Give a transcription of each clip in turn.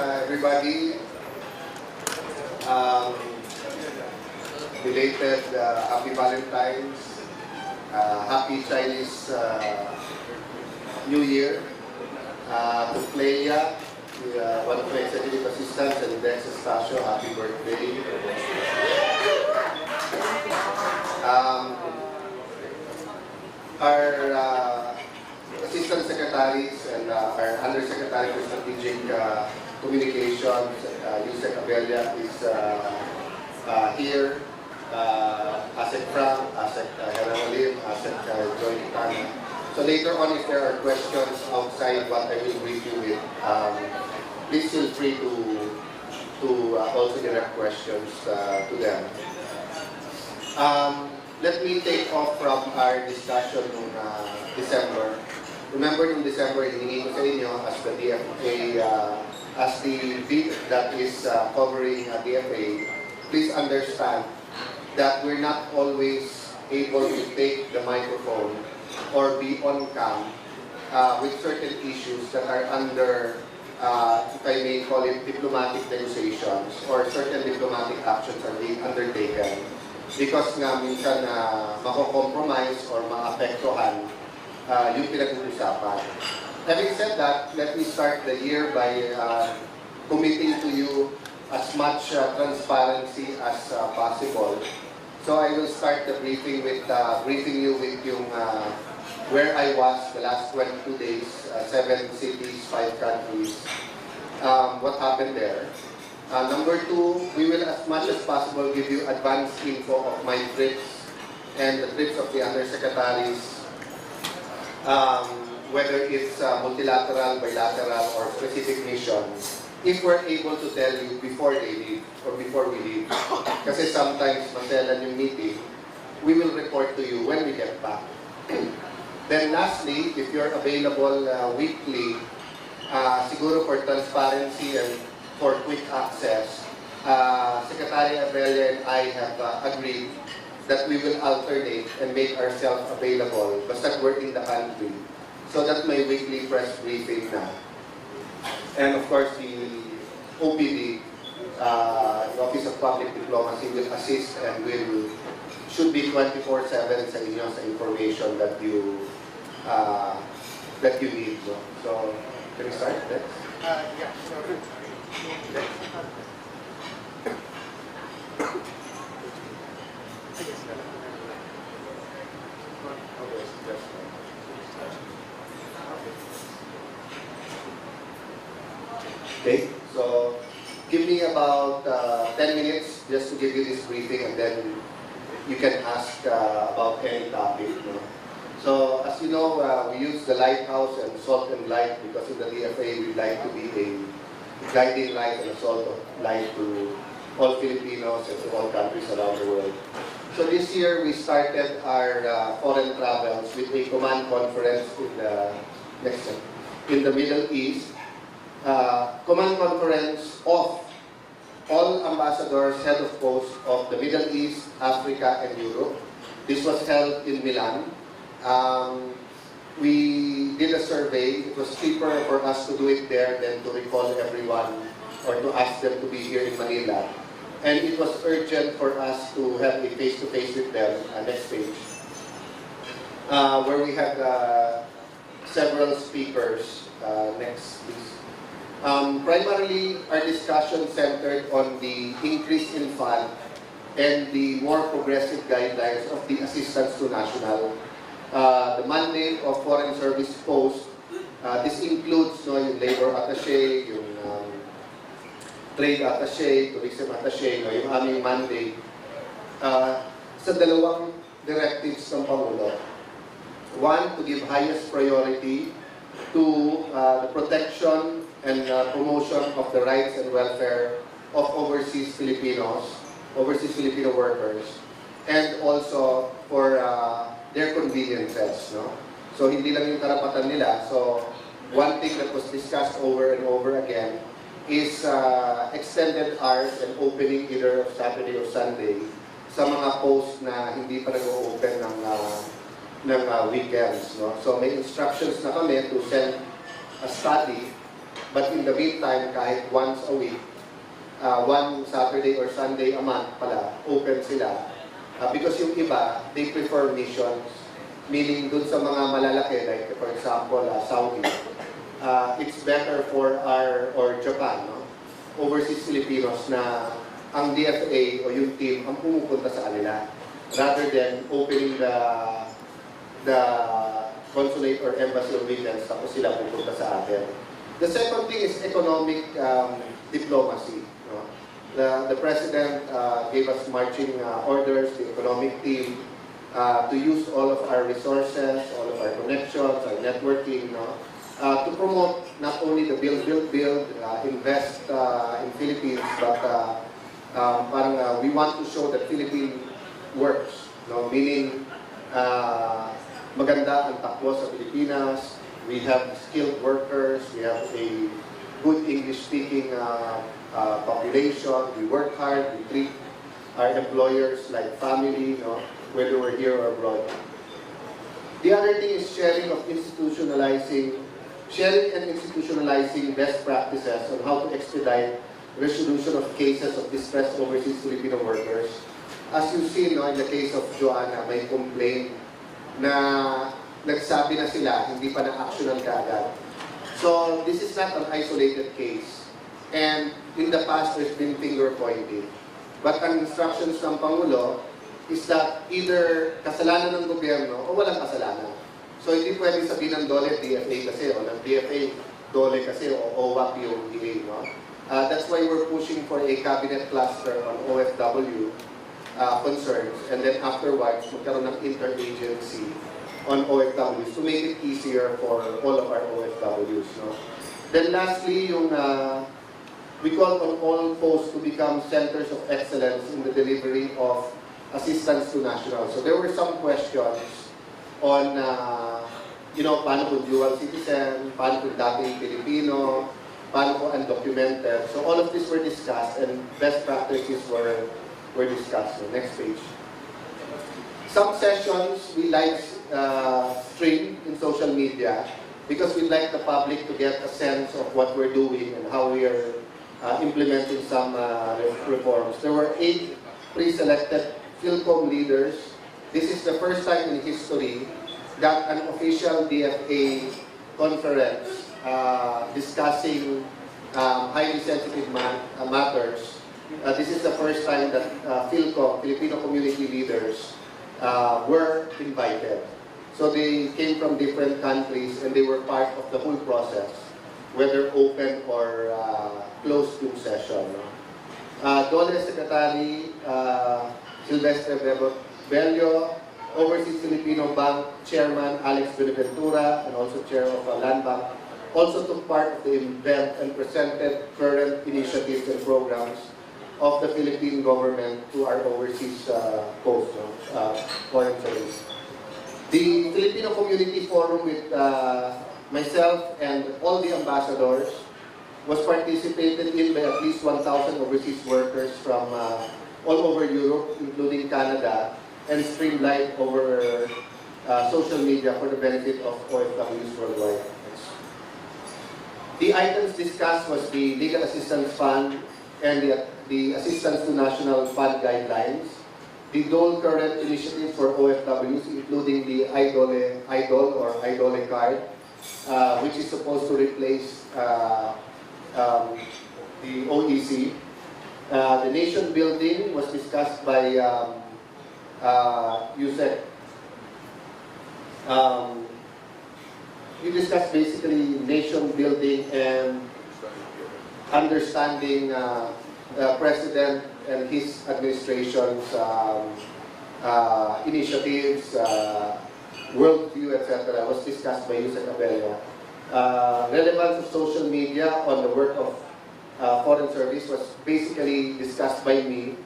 everybody. Um, Belated Happy Valentine's, Happy Chinese New Year to Clea, one of my executive assistants, and Dex Estacio, happy birthday. Our assistant secretaries and our undersecretary for strategic communications, Yusek Abella, is here. Asset Frank, Asset Heralim, Asset Joy Cayetano. So later on, if there are questions outside what I will brief you with, please feel free to also direct questions to them. Let me take off from our discussion in December. Remember in December, hiningi ko sa inyo as the DFA, as the bit that is covering DFA, please understand that we're not always able to take the microphone or be on cam with certain issues that are under, if I may call it, diplomatic negotiations or certain diplomatic actions are being undertaken because nga minsan mako-compromise or maapektuhan yung pinag-uusapan. Having said that, let me start the year by committing to you as much transparency as possible. So I will start the briefing with briefing you with yung where I was the last 22 days, 7 cities, 5 countries, what happened there. Number 2, we will as much as possible give you advanced info of my trips and the trips of the undersecretaries, whether it's multilateral, bilateral, or specific missions. If we're able to tell you before they leave or before we leave, kasi sometimes maselan yung meeting, we will report to you when we get back. Then lastly, if you're available weekly, siguro for transparency and for quick access, Secretary Abella and I have agreed that we will alternate and make ourselves available basta we're in the country so that may weekly press briefing na. And of course, the OPD, the Office of Public Diplomacy, will assist and should be 24/7 sa inyo sa information that you need. So, can we start? Yeah. Okay, so give me about 10 minutes just to give you this briefing, and then you can ask about any topic. So as you know, we use the lighthouse and salt and light because in the DFA we like to be a guiding light and a salt of light to all Filipinos and to all countries around the world. So this year we started our foreign travels with a command conference in the Middle East. Command conference of all ambassadors, head of post of the Middle East, Africa, and Europe. This was held in Milan. We did a survey. It was cheaper for us to do it there than to recall everyone or to ask them to be here in Manila. And it was urgent for us to have a face-to-face with them, next page, where we had several speakers. Next, please. Primarily, our discussion centered on the increase in fund and the more progressive guidelines of the assistance to national. The mandate of Foreign Service Post, this includes yung labor attaché, yung trade attaché, tourism attaché, yung aming mandate sa dalawang directives ng Pangulo. One, to give highest priority to the protection and promotion of the rights and welfare of overseas Filipino workers, and also for their conveniences. So hindi lang yung karapatan nila. So one thing that was discussed over and over again is extended hours and opening either of Saturday or Sunday sa mga posts na hindi pa nag-open ng weekends. So may instructions na kami to send a study But in the meantime, kahit once a week, one Saturday or Sunday a month pala, open sila. Because yung iba, they prefer missions. Meaning dun sa mga malalaki, like for example, Saudi, it's better for or Japan, no? Overseas Filipinos na ang DFA o yung team ang pumupunta sa kanila rather than opening the consulate or embassy of weekends tapos sila pupunta sa atin. The second thing is economic diplomacy. No? The President gave us marching orders, the economic team, to use all of our resources, all of our connections, our networking, no? To promote not only the build, invest in Philippines, but we want to show that Philippines works, no? Meaning maganda ang takbo sa Pilipinas. We have skilled workers. We have a good English-speaking population. We work hard. We treat our employers like family, no? Whether we're here or abroad. The other thing is sharing and institutionalizing best practices on how to expedite resolution of cases of distressed overseas Filipino workers. As you see, no, in the case of Joanna, may complaint na nagsabi na sila, hindi pa na-actionan kaagad. So, this is not an isolated case. And in the past, there's been finger-pointing. But ang instructions ng Pangulo is that either kasalanan ng gobyerno o walang kasalanan. So, hindi pwedeng sabihin ng DOLE, DFA kasi, o ng DFA, DOLE kasi, o OWAC yung DA, no? That's why we're pushing for a cabinet cluster on OFW concerns, and then afterwards, magkaroon ng interagency on OFWs to make it easier for all of our OFWs. No? Then lastly, yung we call on all posts to become centers of excellence in the delivery of assistance to nationals. So there were some questions on, paano kung dual citizen, paano kung dating Filipino, paano kung undocumented. So all of this were discussed and best practices were discussed. So next page. Some sessions we live stream in social media because we'd like the public to get a sense of what we're doing and how we are implementing some reforms. There were 8 pre-selected PhilCom leaders. This is the first time in history that an official DFA conference discussing highly sensitive matters. This is the first time that PhilCom, Filipino community leaders, were invited. So they came from different countries and they were part of the whole process, whether open or closed room session. DOLE Secretary Silvestre Bello, Overseas Filipino Bank Chairman Alex Benaventura, and also Chair of Land Bank, also took part of the event and presented current initiatives and programs of the Philippine government to our overseas posts, foreign service. The Filipino Community Forum with myself and all the ambassadors was participated in by at least 1,000 overseas workers from all over Europe, including Canada, and streamed live over social media for the benefit of OFWs worldwide. The items discussed was the Legal Assistance Fund and the Assistance to National Fund Guidelines, the DOLE current initiatives for OFWs, including the IDOL or IDOLE card, which is supposed to replace the OEC. The nation building was discussed by Yusek. We discussed basically nation building and understanding the President and his administration's initiatives, worldview, etc. was discussed by Yusek Abella. Relevance of social media on the work of Foreign Service was basically discussed by me,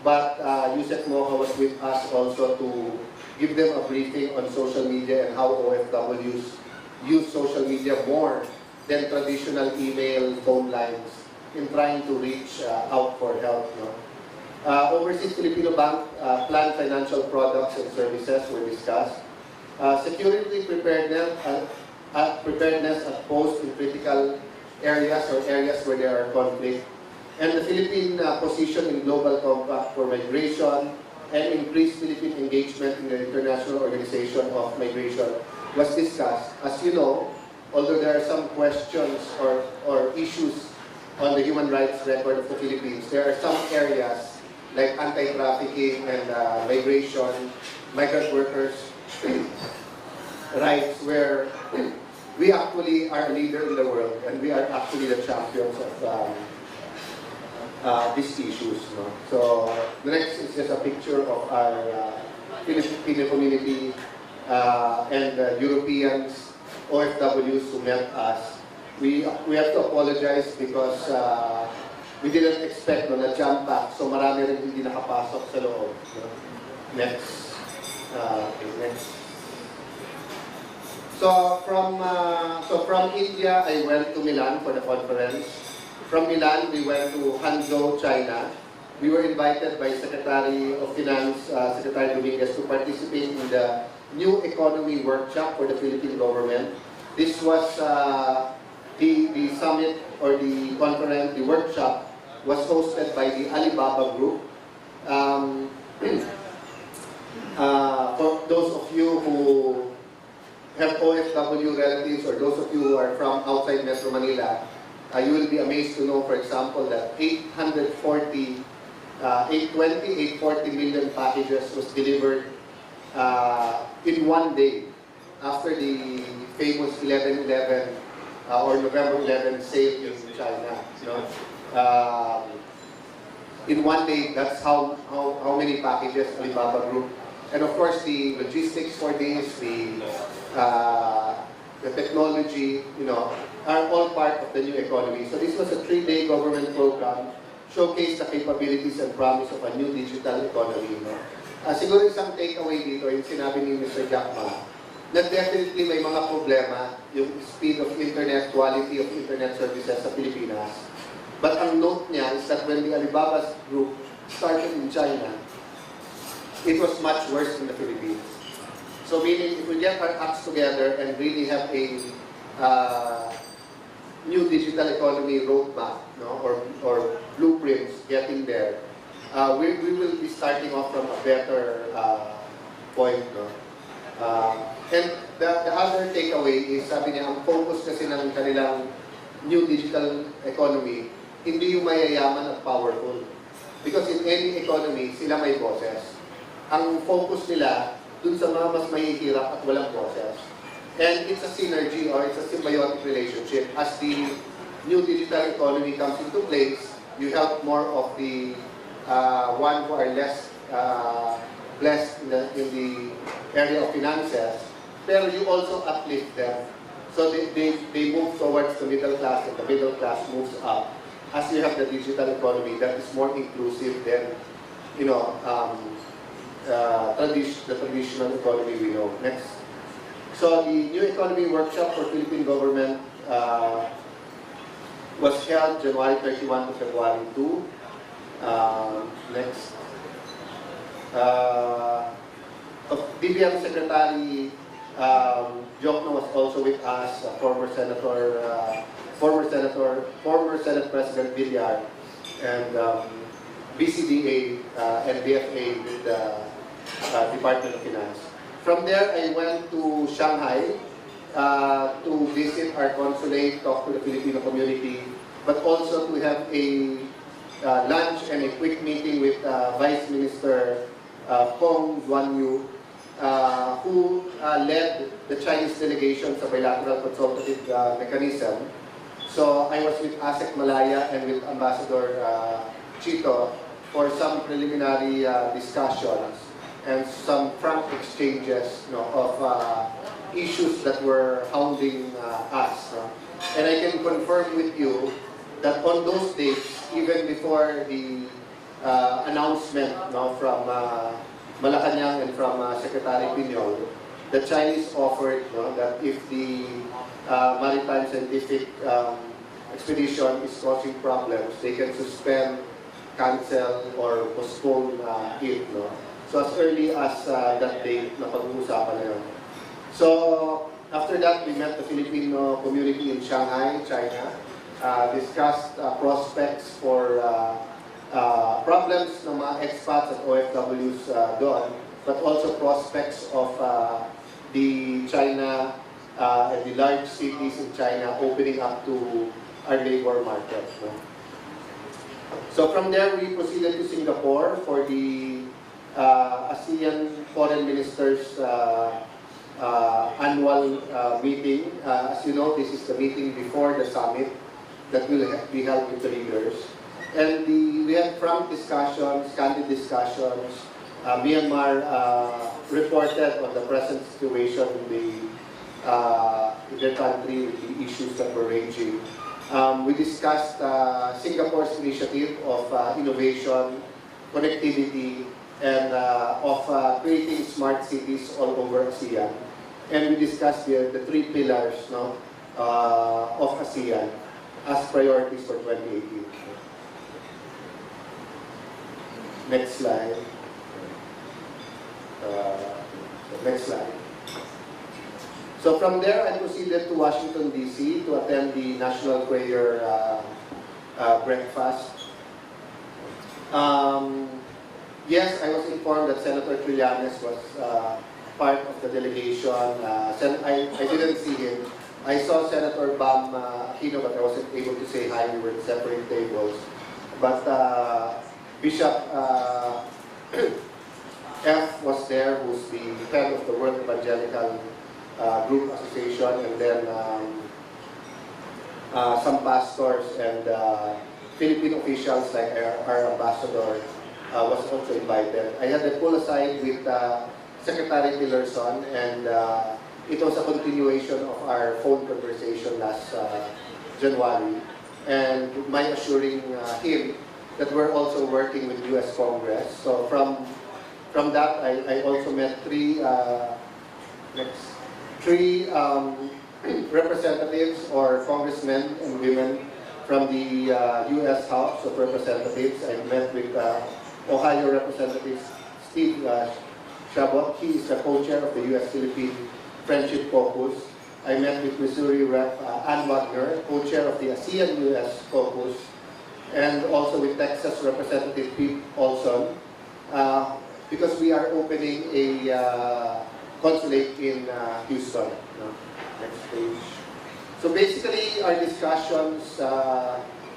but Yusek Mocha was with us also to give them a briefing on social media and how OFWs use social media more than traditional email, phone lines in trying to reach out for help. No? Overseas Filipino Bank planned financial products and services were discussed. Security preparedness at post in critical areas or areas where there are conflict. And the Philippine position in Global Compact for Migration and increased Philippine engagement in the International Organization of Migration was discussed. As you know, although there are some questions or issues on the human rights record of the Philippines, there are some areas like anti-trafficking and migration, migrant workers' rights where we actually are a leader in the world and we are actually the champions of these issues. No? So the next is just a picture of our Filipino community and Europeans, OFWs who met us. We have to apologize because we didn't expect na jam-pack, so marami rin hindi nakapasok sa loob. No? Next. Next. So from India, I went to Milan for the conference. From Milan, we went to Hangzhou, China. We were invited by Secretary of Finance, Secretary Dominguez, to participate in the New Economy Workshop for the Philippine government. This was the summit or the conference, the workshop was hosted by the Alibaba Group. For those of you who have OFW relatives or those of you who are from outside Metro Manila, you will be amazed to know, for example, that 840 million packages was delivered in one day after the famous 11/11 or November 11 sale in China. You know? In one day, that's how many packages Alibaba Group. And of course, the logistics for this, the technology, you know, are all part of the new economy. So this was a 3-day government program, showcased the capabilities and promise of a new digital economy. No? Siguro isang takeaway dito, yung sinabi ni Mr. Jackma, na definitely may mga problema yung speed of internet, quality of internet services sa Pilipinas. But ang note niya is that when the Alibaba Group started in China, it was much worse in the Philippines. So meaning, if we get our acts together and really have a new digital economy roadmap, no, or blueprints getting there, we will be starting off from a better point. No? And the other takeaway is, sabi niya, ang focus kasi ng kanilang new digital economy, hindi yung mayayaman at powerful. Because in any economy, sila may boses. Ang focus nila, dun sa mga mas mahihirap at walang boses. And it's a synergy or it's a symbiotic relationship. As the new digital economy comes into place, you help more of the one who are less blessed in the area of finances, pero you also uplift them. So they move towards the middle class, and the middle class moves up. As you have the digital economy that is more inclusive than, you know, the traditional economy we know. Next. So the New Economy Workshop for Philippine Government was held January 31 to February 2. Next. BBM Secretary Jokno was also with us, former Senate President Villar, and BCDA and BFA with the Department of Finance. From there, I went to Shanghai to visit our consulate, talk to the Filipino community, but also to have a lunch and a quick meeting with Vice Minister Kong Guanyu, who led the Chinese delegation sa bilateral consultative mechanism. So I was with ASEC Malaya and with Ambassador Chito for some preliminary discussions and some frank exchanges, you know, of issues that were hounding us. And I can confirm with you that on those days, even before the announcement, you know, from Malacanang and from Secretary Piñol, the Chinese offered, you know, that if the maritime scientific expedition is causing problems, they can suspend, cancel, or postpone it. No? So as early as that date, napag-uusapan na yun. So after that, we met the Filipino community in Shanghai, China. discussed prospects for problems ng mga expats at OFWs doon, but also prospects of the China and the large cities in China opening up to our labor market. No? So from there, we proceeded to Singapore for the ASEAN Foreign Ministers annual meeting. As you know, this is the meeting before the summit that will be held with the leaders. And we had frank discussions, candid discussions. Myanmar reported on the present situation in their country with the issues that were raging. We discussed Singapore's initiative of innovation, connectivity, and of creating smart cities all over ASEAN. And we discussed the three pillars, no, of ASEAN as priorities for 2018. Next slide. Next slide. So from there, I proceeded to Washington, D.C. to attend the National Prayer Breakfast. Yes, I was informed that Senator Trillanes was part of the delegation. I didn't see him. I saw Senator Bam Aquino, but I wasn't able to say hi. We were in separate tables. But Bishop F was there, who's the head of the World Evangelical Group Association, and then some pastors and Philippine officials like our ambassador was also invited. I had a pull aside with Secretary Tillerson, and it was a continuation of our phone conversation last January, and my assuring him that we're also working with U.S. Congress. So from that, I also met three representatives or congressmen and women from the U.S. House of Representatives. I met with Ohio Representative Steve Chabot. He is the co-chair of the U.S.-Philippine Friendship Caucus. I met with Missouri Rep. Ann Wagner, co-chair of the ASEAN-U.S. Caucus, and also with Texas Representative Pete Olson, because we are opening a consulate in Houston. Next page. So basically, our discussions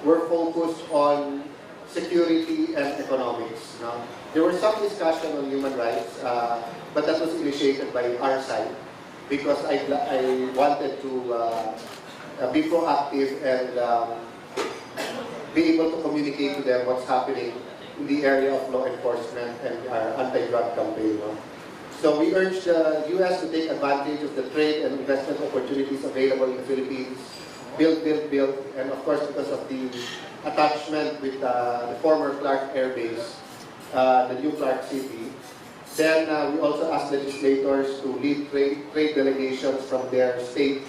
were focused on security and economics. There was some discussion on human rights, but that was initiated by our side because I wanted to be proactive and be able to communicate to them what's happening in the area of law enforcement and our anti-drug campaign. So we urge the U.S. to take advantage of the trade and investment opportunities available in the Philippines, build, and of course because of the attachment with the former Clark Air Base, the new Clark City. Then we also ask legislators to lead trade delegations from their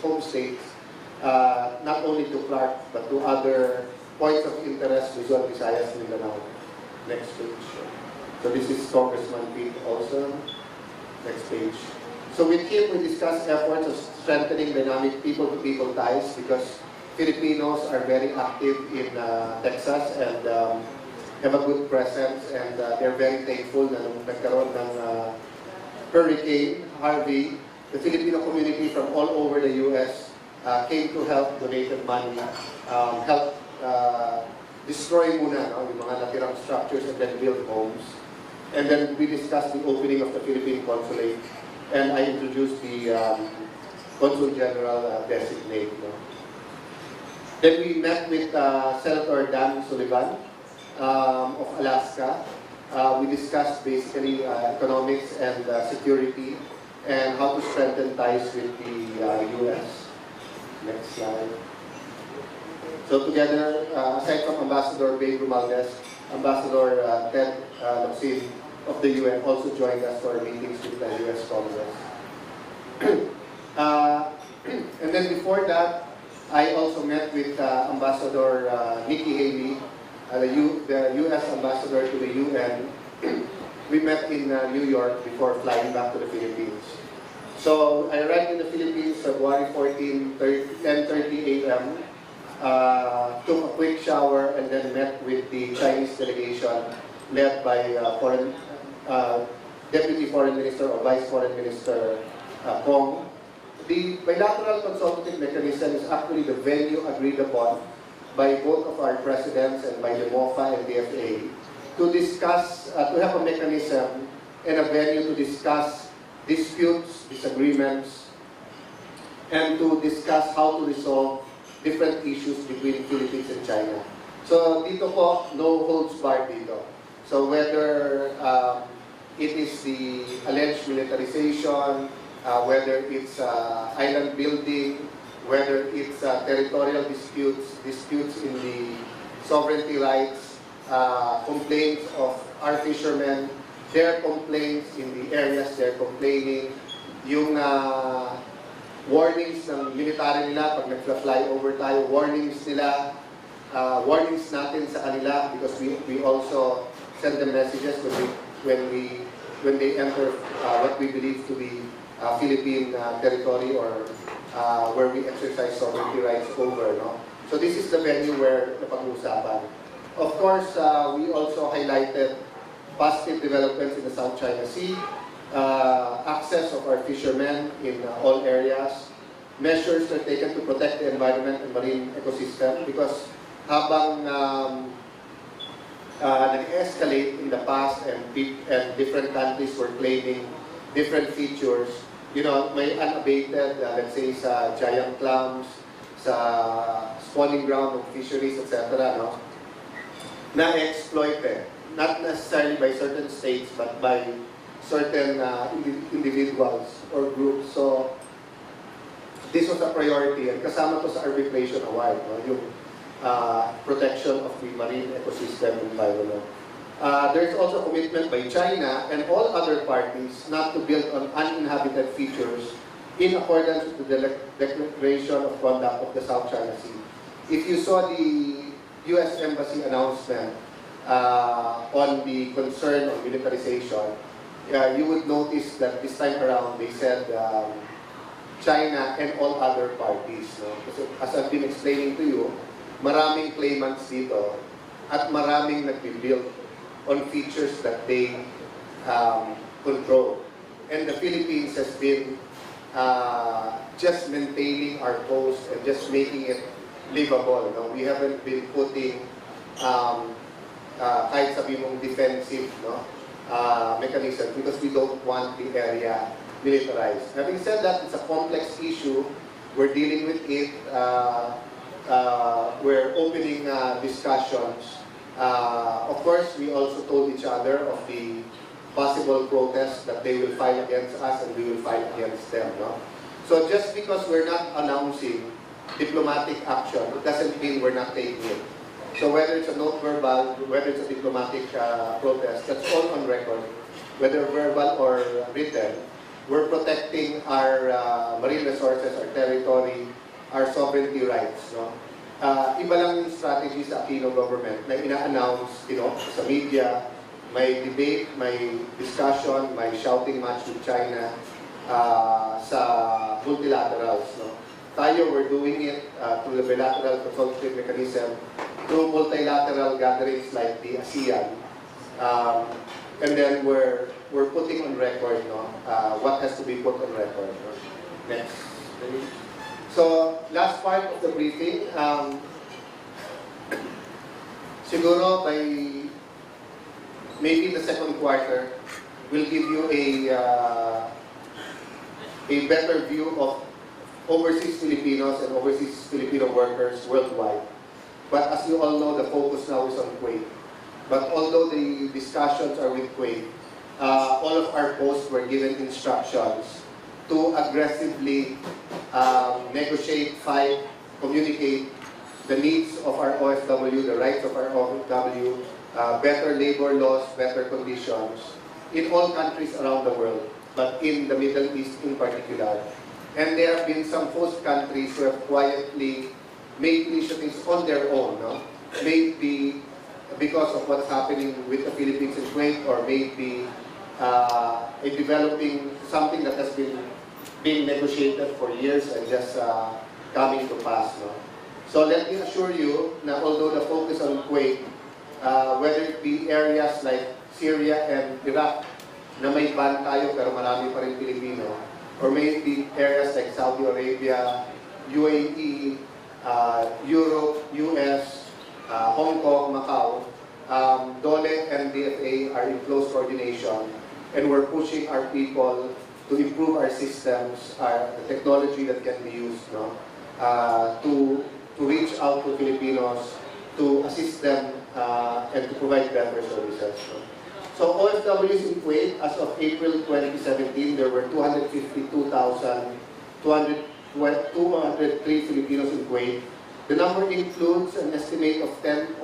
home states, not only to Clark, but to other points of interest, Luzon, Visayas, Mindanao. Next page. So this is Congressman Pete also. Next page. So with him, we discussed efforts of strengthening dynamic people-to-people ties because Filipinos are very active in Texas and have a good presence, and they're very thankful na nung nagkaroon ng Hurricane Harvey, the Filipino community from all over the U.S. Came to help, donated money, help destroy muna yung mga natirang structures and then build homes. And then we discussed the opening of the Philippine Consulate, and I introduced the Consul General designate. Then we met with Senator Dan Sullivan of Alaska. We discussed basically economics and security and how to strengthen ties with the U.S. Next slide. So together, aside from Ambassador Babe Romualdez, Ambassador Ted Locsin of the UN also joined us for meetings with the U.S. Congress. And then before that, I also met with Ambassador Nikki Haley, the U.S. Ambassador to the UN. We met in New York before flying back to the Philippines. So I arrived in the Philippines February 14, 10:30 a.m. took a quick shower, and then met with the Chinese delegation led by Deputy Foreign Minister or Vice Foreign Minister Kong. The bilateral consultative mechanism is actually the venue agreed upon by both of our presidents and by the MOFA and the FA to discuss, to have a mechanism and a venue to discuss disputes, disagreements, and to discuss how to resolve different issues between Philippines and China. So dito po, no holds barred dito. So whether it is the alleged militarization, whether it's island building, whether it's territorial disputes in the sovereignty rights, complaints of our fishermen, their complaints in the areas they're complaining, yung warnings ng military nila pag nag-fly over tayo, warnings nila, warnings natin sa kanila because we also send them messages when they enter what we believe to be Philippine territory or where we exercise sovereignty rights over. No? So this is the venue where napag-uusapan. Of course, we also highlighted positive developments in the South China Sea, access of our fishermen in all areas, measures are taken to protect the environment and marine ecosystem because habang nag-escalate in the past and different countries were claiming different features, you know, may unabated, let's say, sa giant clams, sa spawning ground of fisheries, etc., no? Na-exploited, not necessarily by certain states, but by certain individuals or groups. So, this was a priority, and kasama to sa arbitration award, no? Yung protection of the marine ecosystem environment. There's also commitment by China and all other parties not to build on uninhabited features in accordance with the Declaration of Conduct of the South China Sea. If you saw the U.S. Embassy announcement on the concern of militarization, you would notice that this time around they said China and all other parties. No? Kasi as I've been explaining to you, maraming claimants dito at maraming nag-build on features that they control. And the Philippines has been just maintaining our coast and just making it livable. No? We haven't been putting kahit sabi mong defensive, no? Mechanism because we don't want the area militarized. Having said that, it's a complex issue. We're dealing with it. We're opening discussions. Of course, we also told each other of the possible protests that they will file against us and we will fight against them. No? So just because we're not announcing diplomatic action, it doesn't mean we're not taking it. So whether it's a note verbal, whether it's a diplomatic protest, that's all on record. Whether verbal or written, we're protecting our marine resources, our territory, our sovereignty rights. No? Iba lang yung strategy sa Aquino government na ina-announce, you know, sa media, may debate, may discussion, may shouting match with China sa multilaterals. No? Tayo, we're doing it through the bilateral consultative mechanism, through multilateral gatherings like the ASEAN, and then we're putting on record, no, what has to be put on record. No? Next. So, last part of the briefing, siguro by maybe the second quarter, we'll give you a better view of overseas Filipinos and overseas Filipino workers worldwide. But as you all know, the focus now is on Kuwait. But although the discussions are with Kuwait, all of our posts were given instructions to aggressively negotiate, fight, communicate the needs of our OFW, the rights of our OFW, better labor laws, better conditions in all countries around the world, but in the Middle East in particular. And there have been some host countries who have quietly made initiatives on their own, no? Maybe because of what's happening with the Philippines and Kuwait, or maybe developing something that has been being negotiated for years and just coming to pass. No? So let me assure you na although the focus on Kuwait, whether it be areas like Syria and Iraq na may ban tayo pero marami pa rin Pilipino, or maybe areas like Saudi Arabia, UAE, Europe, US, Hong Kong, Macau, DOLE and DFA are in close coordination, and we're pushing our people to improve our systems, the technology that can be used, no, to reach out to Filipinos, to assist them, and to provide better services. No? So OFWs in Kuwait, as of April 2017, there were 252,203 Filipinos in Kuwait. The number includes an estimate of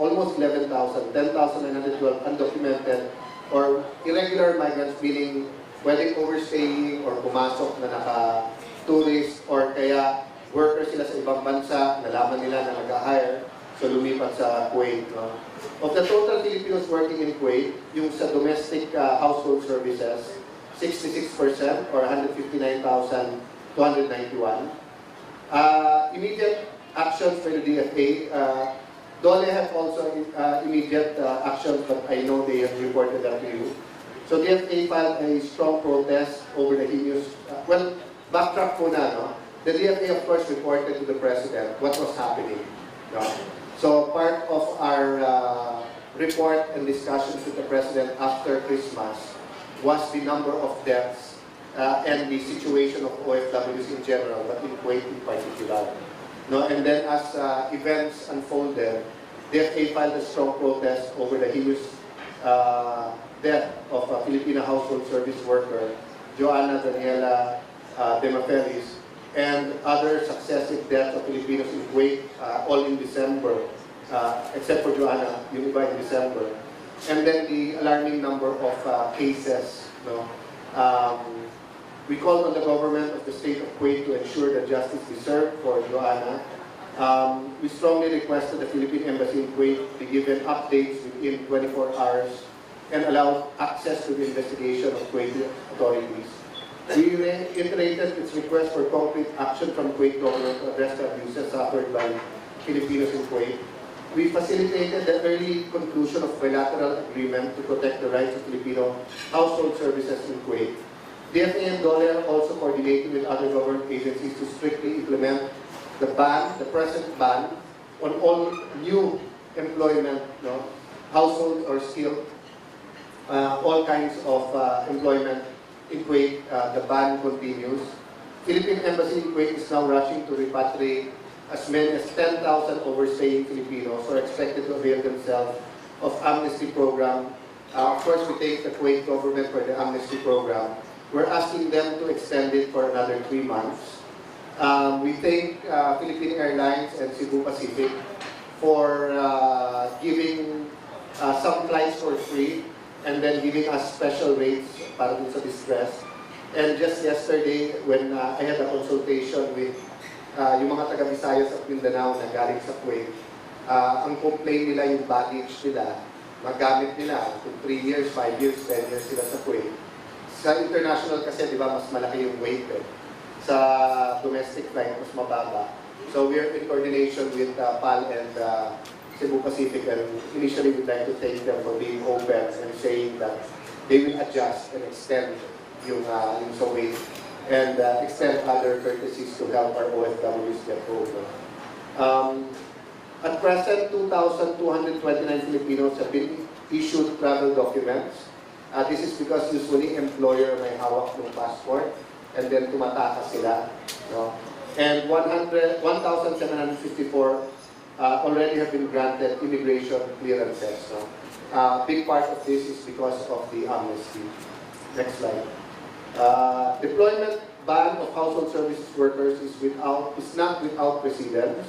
almost 11,000, 10,912 undocumented or irregular migrants, meaning pwedeng overstaying or pumasok na naka-tourist or kaya workers sila sa ibang bansa, nalaman nila na nag-hire, so lumipat sa Kuwait. No? Of the total Filipinos working in Kuwait, yung sa domestic household services, 66% or 159,291. Immediate actions for the DFA. DOLE have also immediate actions, but I know they have reported that to you. So DFA filed a strong protest over the heinous, backtrack muna, no? The DFA, of course, reported to the President what was happening. No? So part of our report and discussions with the President after Christmas was the number of deaths and the situation of OFWs in general, but in Kuwait in particular. No? And then as events unfolded, DFA filed a strong protest over the heinous death of a Filipino household service worker, Joanna Daniela Demafelis, and other successive deaths of Filipinos in Kuwait, all in December, except for Joanna, yung iba in December. And then the alarming number of cases. No? We called on the government of the state of Kuwait to ensure that justice be served for Joanna. We strongly requested the Philippine Embassy in Kuwait be given updates within 24 hours and allow access to the investigation of Kuwaiti authorities. We reiterated its request for concrete action from Kuwait government to address the abuses suffered by Filipinos in Kuwait. We facilitated the early conclusion of bilateral agreement to protect the rights of Filipino household services in Kuwait. DFA and DOLE are also coordinating with other government agencies to strictly implement the present ban on all new employment, no, household or skill, all kinds of employment in Kuwait. The ban continues. Philippine Embassy in Kuwait is now rushing to repatriate as many as 10,000 overstaying Filipinos who are expected to avail themselves of amnesty program. Of course, we thank the Kuwait government for the amnesty program. We're asking them to extend it for another 3 months. We thank Philippine Airlines and Cebu Pacific for giving some flights for free and then giving us special rates para dun sa distress. And just yesterday, when I had a consultation with yung mga taga-Visayas at Mindanao na galing sa Kuwait, ang complaint nila yung baggage nila, magamit nila kung 3 years, 5 years, 10 years sila sa Kuwait. Sa international kasi, di ba, mas malaki yung weight eh. Sa domestic flight, mas mababa. So we are in coordination with PAL and Cebu Pacific, and initially we'd like to thank them for being open and saying that they will adjust and extend yung sa weight and extend other courtesies to help our OFWs get home. At present, 2,229 Filipinos have been issued travel documents. This is because usually employer may hawak ng passport and then tumatakas sila. No? And 1,754 already have been granted immigration clearances. No? Big part of this is because of the amnesty. Next slide. Deployment ban of household services workers is not without precedence.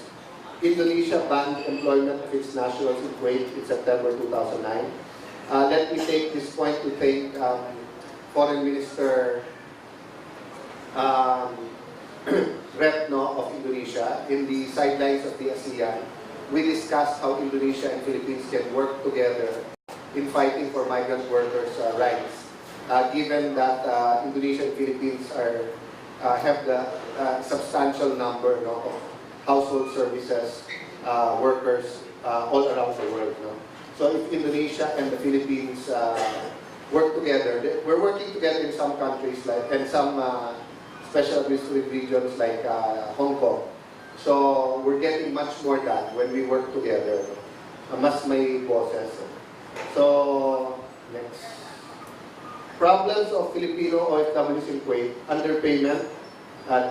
Indonesia banned employment of its nationals in Kuwait in September 2009. Let me take this point to thank Foreign Minister Retno of Indonesia. In the sidelines of the ASEAN, we discussed how Indonesia and Philippines can work together in fighting for migrant workers' rights. Given that Indonesia and Philippines have the substantial number of household services workers all around the world. No? So if Indonesia and the Philippines work together, we're working together in some countries and some special administrative regions like Hong Kong. So we're getting much more done when we work together. Mas may boses. So, next. Problems of Filipino OFWs in Kuwait: underpayment,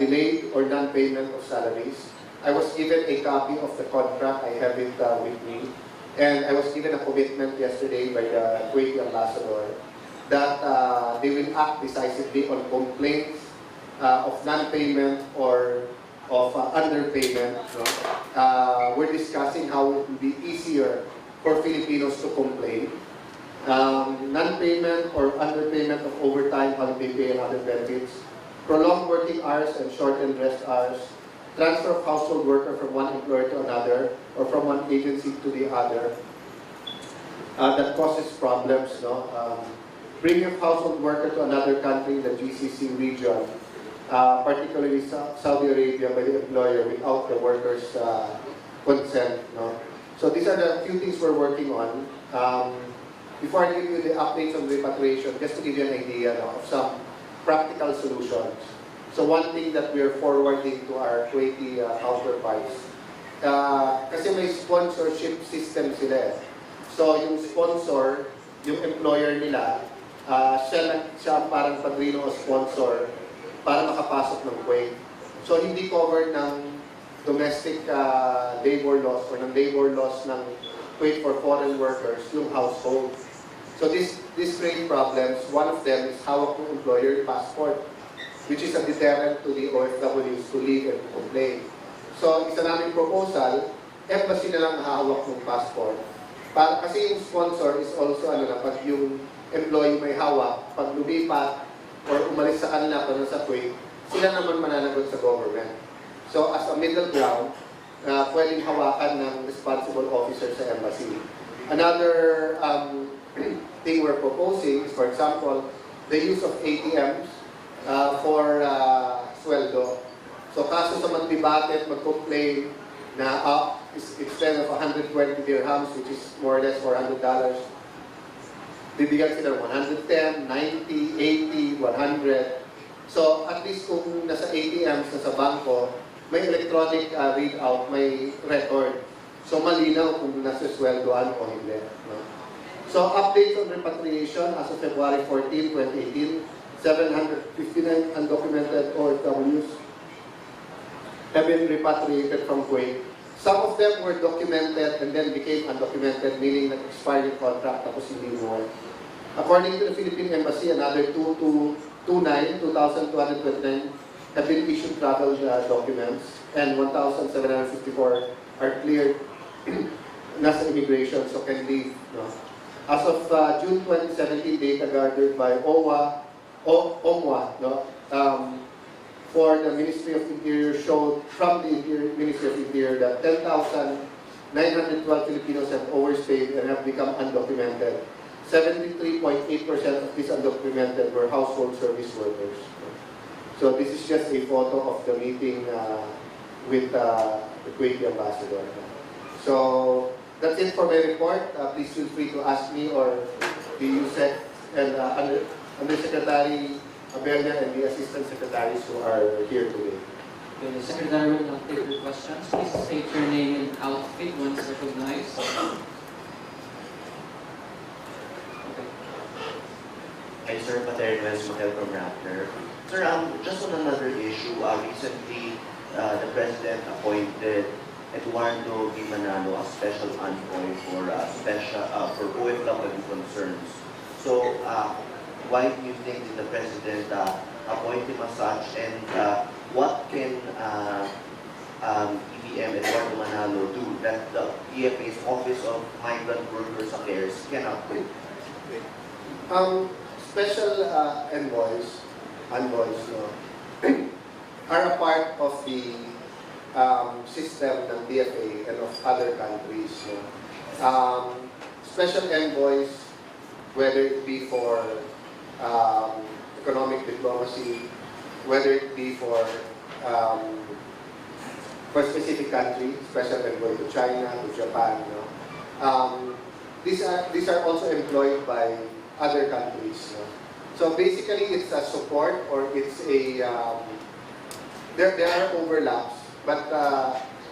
delayed or non-payment of salaries. I was given a copy of the contract. I have it with me. And I was given a commitment yesterday by the Kuwaiti ambassador that they will act decisively on complaints of non-payment or of underpayment. No? We're discussing how it will be easier for Filipinos to complain. Non-payment or underpayment of overtime, holiday pay, and other benefits. Prolonged working hours and shortened rest hours. Transfer of household worker from one employer to another or from one agency to the other. That causes problems. No? Bringing of household worker to another country in the GCC region, particularly Saudi Arabia, by the employer without the worker's consent. No? So these are the few things we're working on. Before I give you the updates on repatriation, just to give you an idea of some practical solutions. So one thing that we are forwarding to our Kuwaiti counterparts, kasi may sponsorship system sila. So yung sponsor, yung employer nila, siya ang parang padrino o sponsor para makapasok ng Kuwait. So hindi covered ng domestic labor laws or ng labor laws ng Kuwait for foreign workers yung household. So this create problems. One of them is hawak ng employer passport, which is a deterrent to the OFWs to leave and to complain. So isa naming proposal, embassy na lang hawak ng passport. Kasi yung sponsor is also pag yung employee may hawak, pag lumipat or umalis sa kanila para sa Kuwait, sila naman mananagot sa government. So as a middle ground, pwedeng hawakan ng responsible officer sa embassy. Another thing we're proposing is, for example, the use of ATMs for sweldo. So kaso sa magdebate at mag-complain na instead of 120 dirhams, which is more or less $400, bibigyan sila 110, 90, 80, 100. So at least kung nasa ATMs, nasa bangko, may electronic readout, may record. So malinaw kung nasa sweldoan o hindi. No? So updates on repatriation as of February 14, 2018, 759 undocumented OFWs have been repatriated from Kuwait. Some of them were documented and then became undocumented, meaning that expired contract tapos hindi mo. According to the Philippine Embassy, another 2,229 have been issued travel documents and 1,754 are cleared nasa immigration, so can leave. No? As of June 2017, data gathered by OMWA, no? For the Ministry of Interior showed from the Ministry of Interior that 10,912 Filipinos have overstayed and have become undocumented. 73.8% of these undocumented were household service workers. So this is just a photo of the meeting with the Kuwaiti ambassador. So that's it for my report. Please feel free to ask me or the USEC and Undersecretary Abelna and the Assistant Secretaries who are here today. Okay, the Secretary will now take your questions. Please state your name and outfit once recognized. Hi, Sir Paterno's Hotel from Raptor. Sir, just on another issue, recently the President appointed Eduardo Di Manalo as special envoy for OFW concerns. So, why do you think that the President appoint him as such, and what can EVM Eduardo Manalo do that the EFA's Office of Migrant Workers Affairs cannot do? Special envoys no, are a part of the system ng DFA and of other countries. No. Special envoys, whether it be for economic diplomacy, whether it be for for specific country, special envoy to China, to Japan. No? These are also employed by other countries. No? So basically, it's a support or it's a there are overlaps, but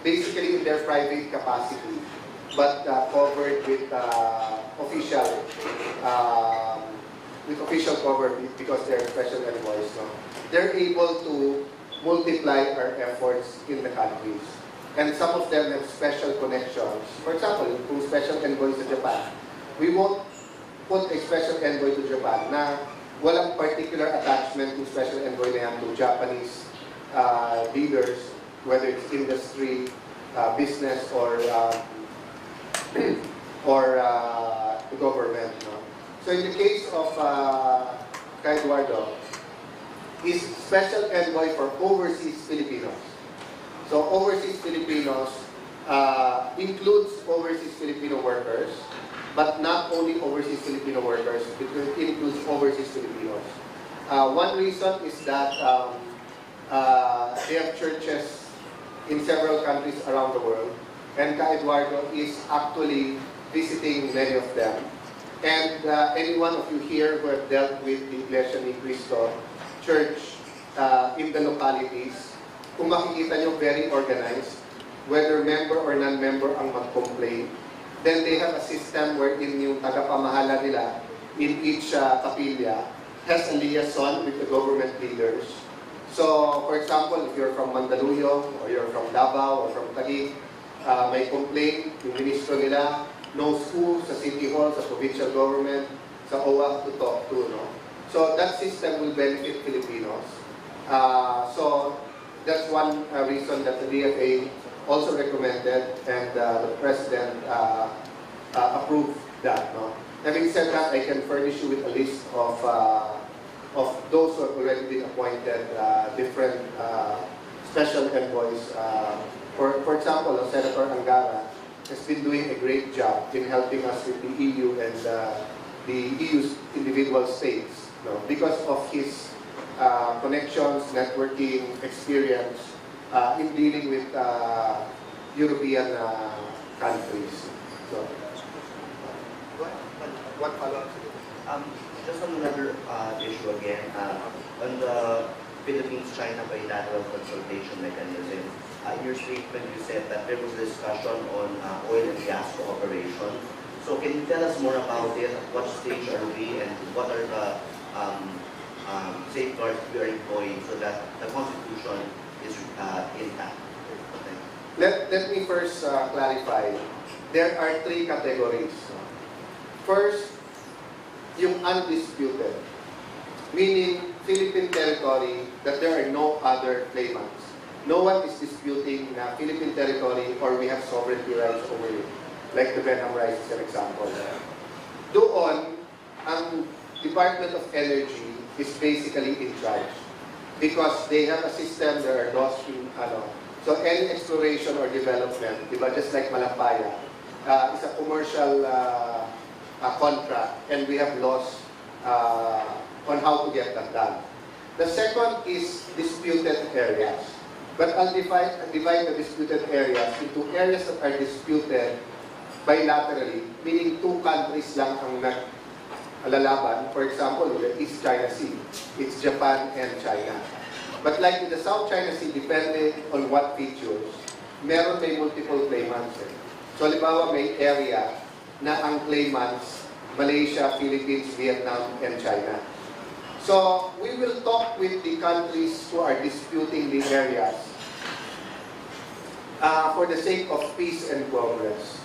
basically in their private capacity, but covered with official cover because they're special envoys. No? They're able to multiply our efforts in the countries. And some of them have special connections. For example, kung special envoy sa Japan, we won't put a special envoy to Japan na walang particular attachment to special envoy na yan to Japanese leaders, whether it's industry, business, or the government. No? So in the case of Kay Eduardo, he's special envoy for overseas Filipinos. So overseas Filipinos includes overseas Filipino workers, but not only overseas Filipino workers, it includes overseas Filipinos. One reason is that they have churches in several countries around the world, and Kay Eduardo is actually visiting many of them. And any one of you here who have dealt with the Iglesia ni Cristo Church in the localities, kung makikita nyo, very organized, whether member or non-member ang mag-complain, then they have a system wherein yung tagapamahala nila in each kapilya has a liaison with the government leaders. So, for example, if you're from Mandaluyong, or you're from Davao, or from Taguig, may complaint, yung ministro nila knows who sa City Hall, sa provincial government, sa OWA to talk to. No? So, that system will benefit Filipinos. So, that's one reason that the DFA also recommended, and the President approved that. No? Having said that, I can furnish you with a list of those who have already been appointed, different special envoys. For example, Senator Angara has been doing a great job in helping us with the EU and the EU's individual states, no? Because of his connections, networking, experience in dealing with European countries. So, what follow-up? Just on another issue again, on the Philippines-China bilateral consultation mechanism, in your statement you said that there was discussion on oil and gas cooperation. So can you tell us more about it? At what stage are we, and what are the safeguards we are employing so that the Constitution is intact? Let me first clarify. There are three categories. First, yung undisputed, meaning Philippine territory that there are no other claimants. No one is disputing na Philippine territory or we have sovereignty rights over it. Like the Benham rights is an example. Doon, ang Department of Energy is basically in charge because they have a system, there are laws in, so any exploration or development, diba, just like Malampaya, is a commercial contract, and we have laws on how to get that done. The second is disputed areas. But I'll divide the disputed areas into areas that are disputed bilaterally, meaning two countries lang ang naglalaban. For example, the East China Sea, it's Japan and China. But like in the South China Sea, depending on what features, meron may multiple claimants. So, halimbawa, may area na ang claimants, Malaysia, Philippines, Vietnam, and China. So, we will talk with the countries who are disputing the areas for the sake of peace and progress.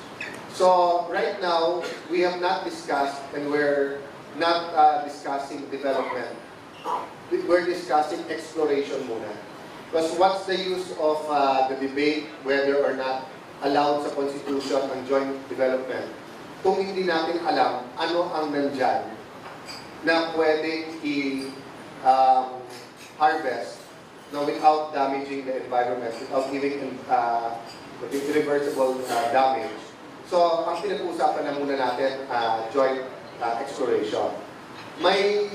So, right now, we have not discussed, and we're not discussing development. We're discussing exploration muna. Because what's the use of the debate whether or not allowed sa Constitution ang joint development kung hindi natin alam ano ang nandyan na pwedeng i-harvest without damaging the environment, without giving irreversible damage. So, ang pinag-uusapan na muna natin, joint exploration. May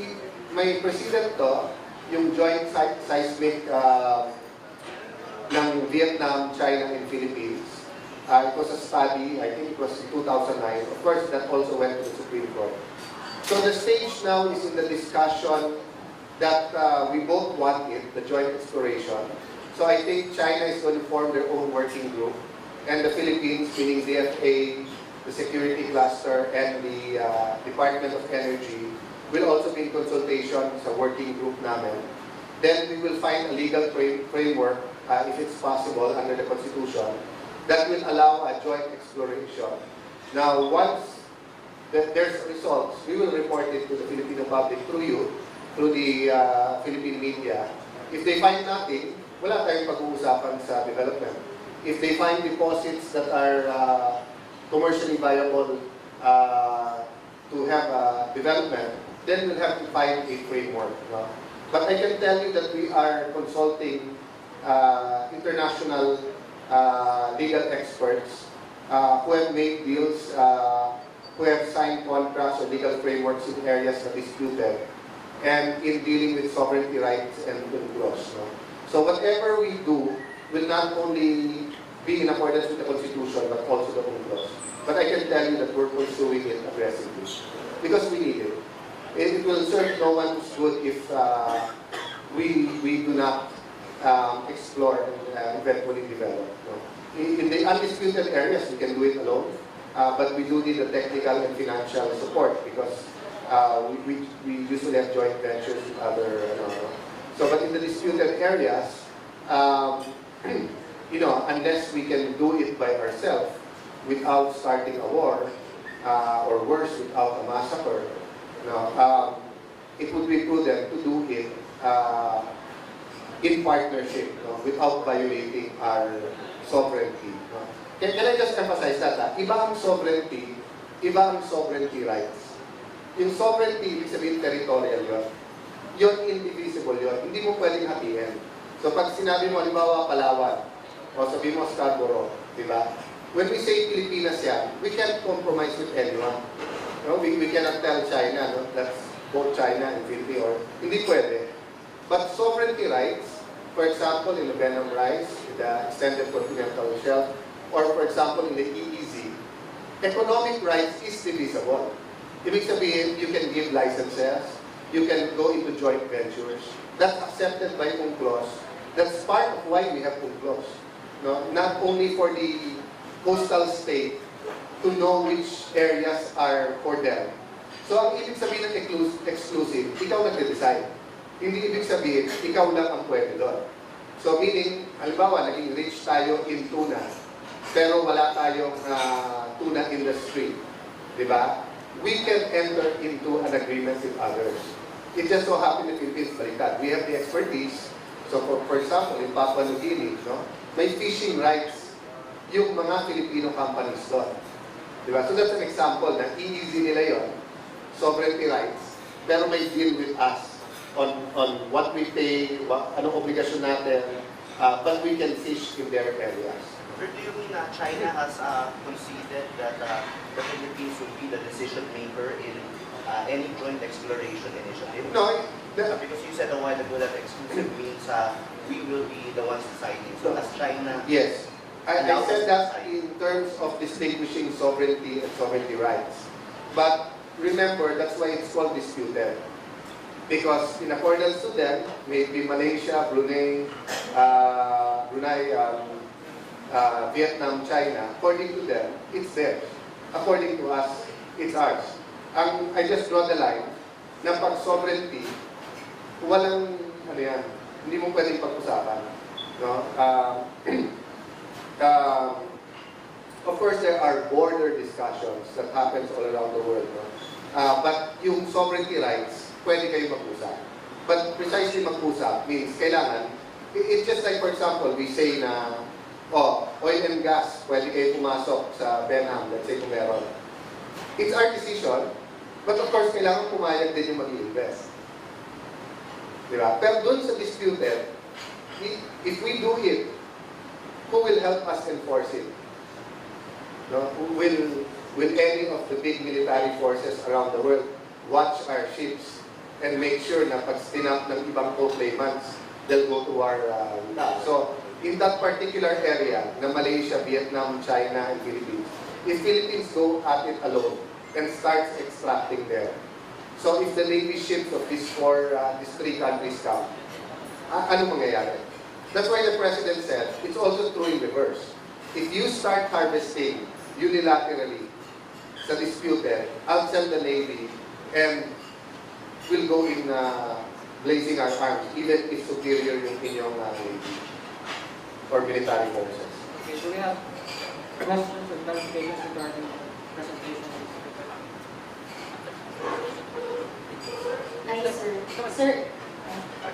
precedent to, yung joint seismic ng ng Vietnam, China, and Philippines. It was a study, I think it was in 2009. Of course, that also went to the Supreme Court. So the stage now is in the discussion that we both want it, the joint exploration. So I think China is going to form their own working group, and the Philippines, meaning DFA, the Security Cluster, and the Department of Energy, will also be in consultation sa working group namin. Then we will find a legal framework, if it's possible, under the Constitution, that will allow a joint exploration. Now, once there's results, we will report it to the Filipino public through you, through the Philippine media. If they find nothing, wala tayong pag-uusapan sa development. If they find deposits that are commercially viable to have development, then we'll have to find a framework. No? But I can tell you that we are consulting international legal experts who have made deals, who have signed contracts or legal frameworks in areas that disputed, and in dealing with sovereignty rights and UNCLOS. No? So whatever we do will not only be in accordance with the Constitution, but also the UNCLOS. But I can tell you that we're pursuing it aggressively because we need it. It will serve no one's good if we do not explore and eventually develop. No? In the undisputed areas, we can do it alone, but we do need the technical and financial support because we usually have joint ventures with other. But in the disputed areas, unless we can do it by ourselves without starting a war, or worse, without a massacre, it would be prudent to do it in partnership, without violating our sovereignty. Can I just emphasize that? Iba ang sovereignty rights. Yung sovereignty, ibig sabihin territorial yun. Yun indivisible yun. Hindi mo pwedeng hatiin. So pag sinabi mo, halimbawa, Palawan, o sabi mo, Scarborough, di ba? When we say Pilipinas yan, we can't compromise with anyone. We cannot tell China, that's both China and Philippines, or hindi pwede. But sovereignty rights, for example, in the Benham Rice, the extended continental shelf, or for example, in the EEZ, economic rights is divisible. Ibig sabihin, you can give licenses, you can go into joint ventures. That's accepted by UNCLOS. That's part of why we have UNCLOS. Not only for the coastal state to know which areas are for them. So ang ibig sabihin ng exclusive, ikaw nag-decide. Hindi ibig sabihin, ikaw lang ang pwede doon. So meaning, halimbawa, naging rich tayo in tuna, pero wala tayong tuna industry. Diba? We can enter into an agreement with others. It just so happened in the Philippines like that. We have the expertise. So for example, in Papua New Guinea, may fishing rights yung mga Filipino companies doon. Diba? So that's an example na easy nila yon, sovereignty rights, pero may deal with us on what we pay, anong obligasyon natin, but we can fish in their areas. But do you mean China has conceded that the Philippines will be the decision maker in any joint exploration initiative? No, because you said a while ago that exclusive means we will be the ones deciding. So as China... Yes. I said that in terms of distinguishing sovereignty and sovereignty rights. But remember, that's why it's called disputed. Because in accordance to them, maybe Malaysia, Brunei, Vietnam, China, according to them, it's theirs. According to us, it's ours. I just draw the line na pag sovereignty, walang, hindi mo pwedeng pag-usapan. Of course, there are border discussions that happens all around the world. But yung sovereignty rights, pwede kayo mag-usap. But precisely mag-usap means kailangan, it's just like, for example, we say na, oil and gas, pwede kayo pumasok sa Benham, let's say kung meron. It's our decision, but of course, kailangan pumayag din yung mag-i-invest. Diba? Pero dun sa disputed, if we do it, who will help us enforce it? Will any of the big military forces around the world watch our ships and make sure na pag stinap ng ibang co-claimants, they'll go to our So in that particular area, na Malaysia, Vietnam, China, and Philippines, if Philippines go at it alone and starts extracting there, so if the Navy ships of these three countries come, ano mangyayari? That's why the President said, it's also true in reverse. If you start harvesting unilaterally sa disputed, I'll send the Navy and we'll go in blazing our arms, even if superior yung inyong Navy or military forces. Okay, so we have questions or clarifications regarding the presentation. Hi, sir.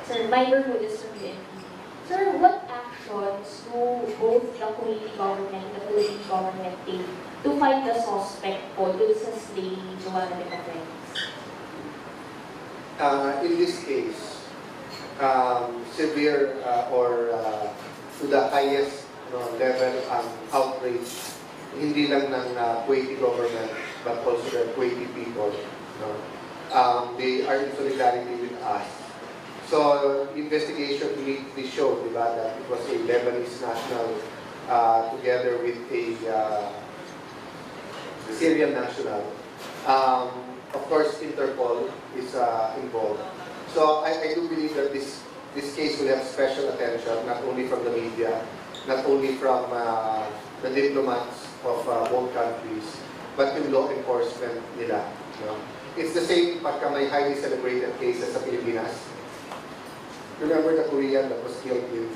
Sir, my neighborhood is from the NPD. Sir, what actions do both the Kuwaiti government and the Philippine government take to find the suspect po dun sa slay ni Joanna de Capenes? In this case, severe or to the highest level outrage, hindi lang ng Kuwaiti government, but also the Kuwaiti people. They are in solidarity with us. So, investigation immediately showed, diba, that it was a Lebanese national together with a Syrian national. Of course, Interpol is involved. So, I do believe that this case will have special attention, not only from the media, not only from the diplomats of both countries, but yung law enforcement nila. It's the same pagka may highly celebrated cases sa Pilipinas. Remember the Korean that was killed in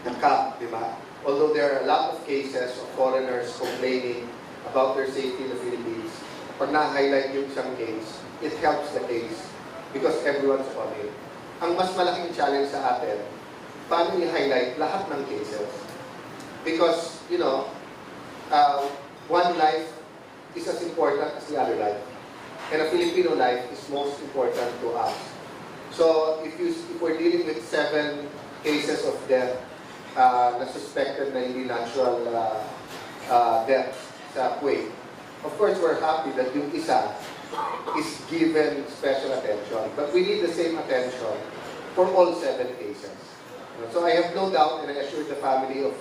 the camp, di ba? Although there are a lot of cases of foreigners complaining about their safety in the Philippines, pag na-highlight yung isang case, it helps the case because everyone's on it. Ang mas malaking challenge sa atin, paano i-highlight lahat ng cases? Because, one life is as important as the other life. And a Filipino life is most important to us. So, if we're dealing with 7 cases of death na suspected na hindi natural deaths sa Kuwait, of course, we're happy that yung isa is given special attention. But we need the same attention for all 7 cases. So, I have no doubt, and I assure the family of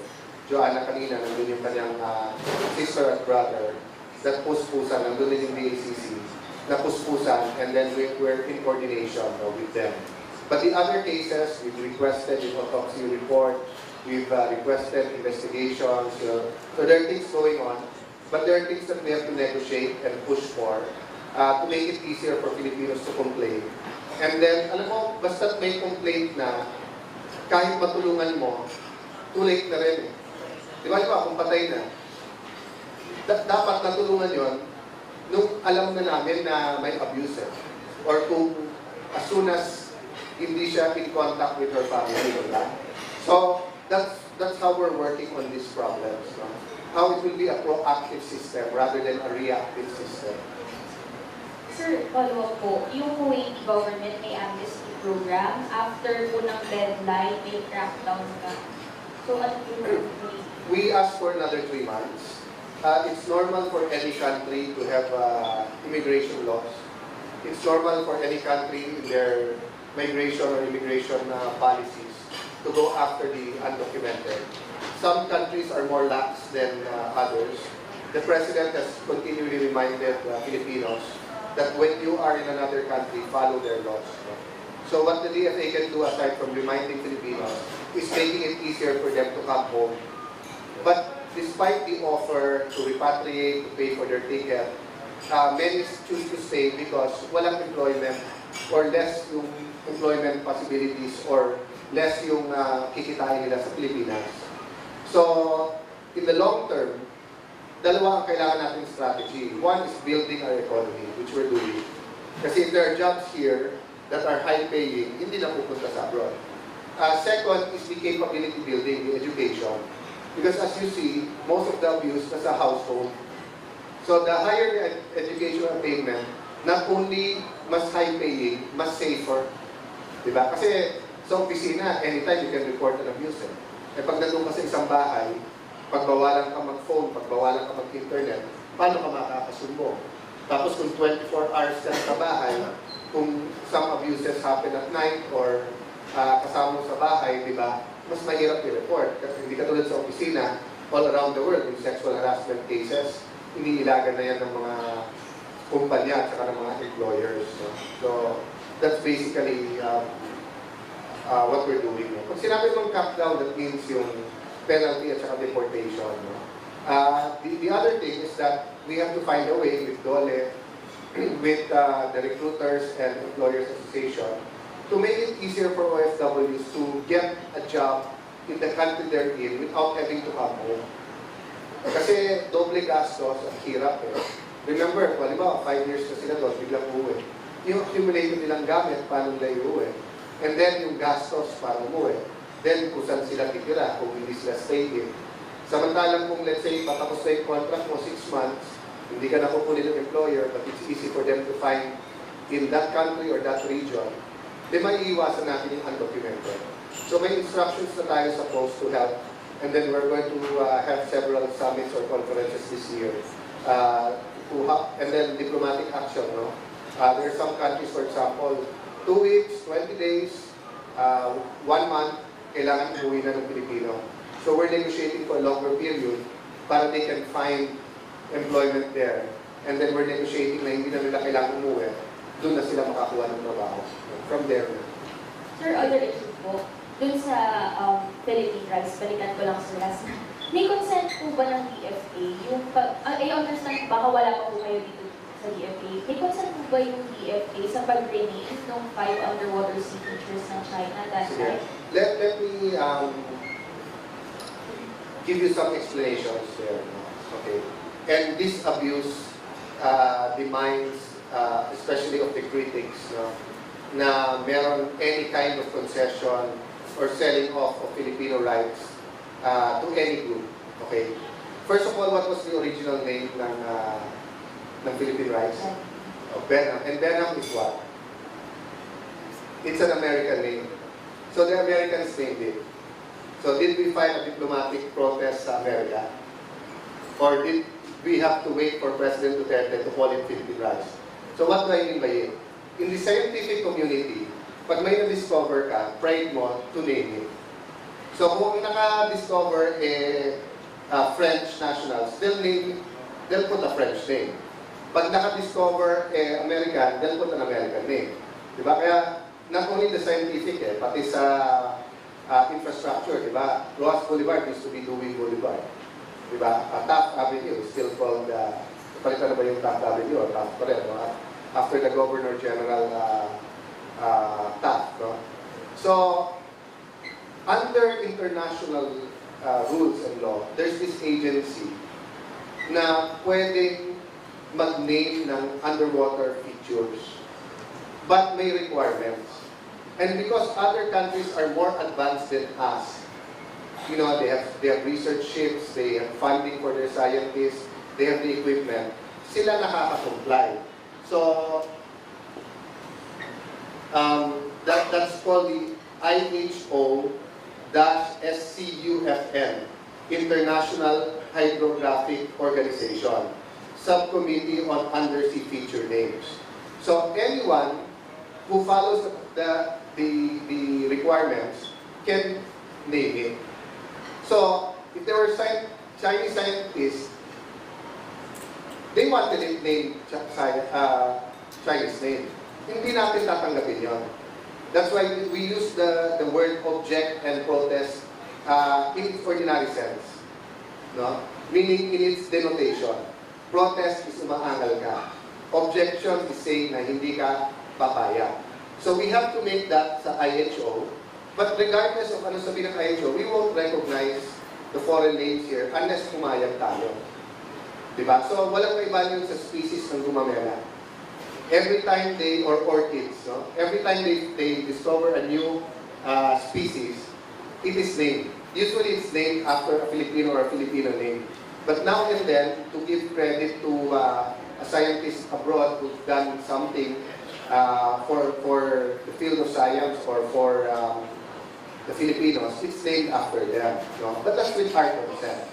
Joanna kanina, nandun yung kanyang sister at brother, that puspusan, nandun din yung DACC, na puspusan, and then we're in coordination with them. But the other cases, we've requested an autopsy report, we've requested investigations, so there are things going on, but there are things that we have to negotiate and push for to make it easier for Filipinos to complain. And then, alam mo, basta may complaint na, kahit matulungan mo, too late na rin. Di ba, kung patay na, dapat natulungan yon nung alam na namin na may abuse. Or kung as soon as hindi siya in contact with her family. So, that's how we're working on these problems. How it will be a proactive system rather than a reactive system. Sir, follow-up po, yung Kuwaiti government may amnesty program. After po ng deadline, may crackdown ka. So, ano po yung We asked for another 3 months. It's normal for any country to have immigration laws. It's normal for any country in their migration or immigration policies to go after the undocumented. Some countries are more lax than others. The President has continually reminded Filipinos that when you are in another country, follow their laws. So what the DFA can do aside from reminding Filipinos is making it easier for them to come home. But despite the offer to repatriate, to pay for their ticket, many choose to stay because walang employment or less yung employment possibilities or less yung kikitain nila sa Pilipinas. So, in the long term, dalawa ang kailangan nating strategy. One is building our economy, which we're doing. Kasi if there are jobs here that are high-paying, hindi na pupunta sa abroad. Second is the capability building, the education. Because as you see, most of the abuse nasa household. So the higher the education attainment, not only mas high-paying, mas safer. Diba? Kasi sa opisina, anytime you can report an abuse. Eh pag nandun ka sa isang bahay, pagbawalan ka mag-phone, pagbawalan ka mag-internet, paano ka makakasumbong? Tapos kung 24 hours ka sa bahay, kung some abuses happen at night or kasama sa bahay, di ba? mas mahirap i-report. Kasi hindi katulad sa opisina, all around the world, yung sexual harassment cases, iniilagan na yan ng mga kumpanya at saka ng mga employers. No? So, that's basically what we're doing. No? Pag sinabi mong crackdown, that means yung penalty at saka deportation. No? The other thing is that we have to find a way with DOLE, with the recruiters and employers association to make it easier for OFWs to get a job in the country they're in without having to come home. Kasi doble gastos, ang hirap eh. Remember, halimbawa, 5 years na sila doon, biglang uwi. Yung accumulated nilang gamit, paano nila iuwi? And then yung gastos, paano umuwi? Then kung saan sila titira, kung hindi sila stay in. Samantalang kung let's say, patapos na yung contract mo 6 months, hindi ka nakukunin ng employer, but it's easy for them to find in that country or that region, di maiiwasan natin yung undocumented. So may instructions na tayo supposed to help, and then we're going to have several summits or conferences this year. And then diplomatic action, no? There are some countries, for example, 2 weeks, 20 days, 1 month, kailangan umuwi na ng Pilipino. So we're negotiating for a longer period para they can find employment there. And then we're negotiating na hindi na nila kailangan umuwi. Doon na sila makakuha ng trabaho. From there. Sir, other issue po, dun sa Philippine rights, balikan ko lang sa last. May consent po ba ng DFA? I understand, baka wala pa po kayo dito sa DFA. May consent po ba yung DFA sa pag-rename ng 5 underwater sea creatures ng China that time? Let me give you some explanations there. Okay. And this abuse the minds, especially of the critics, no? Na meron any kind of concession or selling off of Filipino rights to any group. Okay. First of all, what was the original name ng Philippine rights? Benham. And Benham is what? It's an American name. So the Americans named it. So did we file a diplomatic protest sa America? Or did we have to wait for President Duterte to call it Philippine rights? So what do I mean by it? In the scientific community, pag may na-discover ka, pride mo to name it. So kung naka-discover French nationals, they'll put a French name. Pag naka-discover American, they'll put an American name. Diba? Kaya not only the scientific, pati sa infrastructure, diba? Rojas Boulevard used to be Dewey Boulevard. Diba? Taft Avenue is still called, palitan na ba yung Taft Avenue or Taft pa rin, no? After the Governor General Taft. No? So, under international rules and law, there's this agency na pwedeng mag-name ng underwater features, but may requirements. And because other countries are more advanced than us, you know, they have research ships, they have funding for their scientists, they have the equipment, sila nakaka-comply. So, that's called the IHO-SCUFN, International Hydrographic Organization, Subcommittee on Undersea Feature Names. So, anyone who follows the requirements can name it. So, if there were Chinese scientists, they wanted it named Chinese name. Hindi natin tatanggapin yon. That's why we use the word object and protest in its ordinary sense. No? Meaning in its denotation. Protest is umaangal ka. Objection is saying na hindi ka papaya. So we have to make that sa IHO. But regardless of ano sabihin ng IHO, we won't recognize the foreign names here unless pumayag tayo. Diba? So, walang iba yun sa species ng gumamela. Every time or orchids, no? Every time they discover a new species, it is named. Usually it's named after a Filipino or a Filipino name. But now and then, to give credit to a scientist abroad who's done something for the field of science or for the Filipinos, it's named after them. No? But that's with our consent.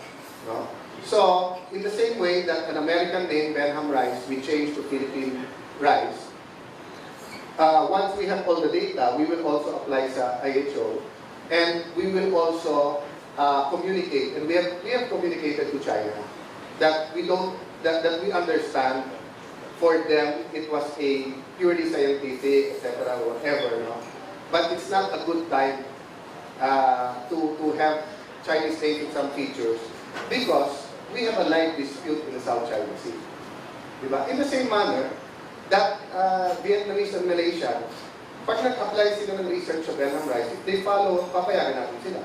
No? So, in the same way that an American name, Benham Rice, we change to Philippine Rice, once we have all the data, we will also apply sa IHO. And we will also communicate, and we have communicated to China that that we understand for them it was a purely scientific, etc., whatever, no? But it's not a good time to have Chinese names in some features because we have a live dispute in the South China Sea. Diba? In the same manner, that Vietnamese and Malaysian, pag nag-apply sila ng research sa Vietnam rice, if they follow, papayagan natin sila.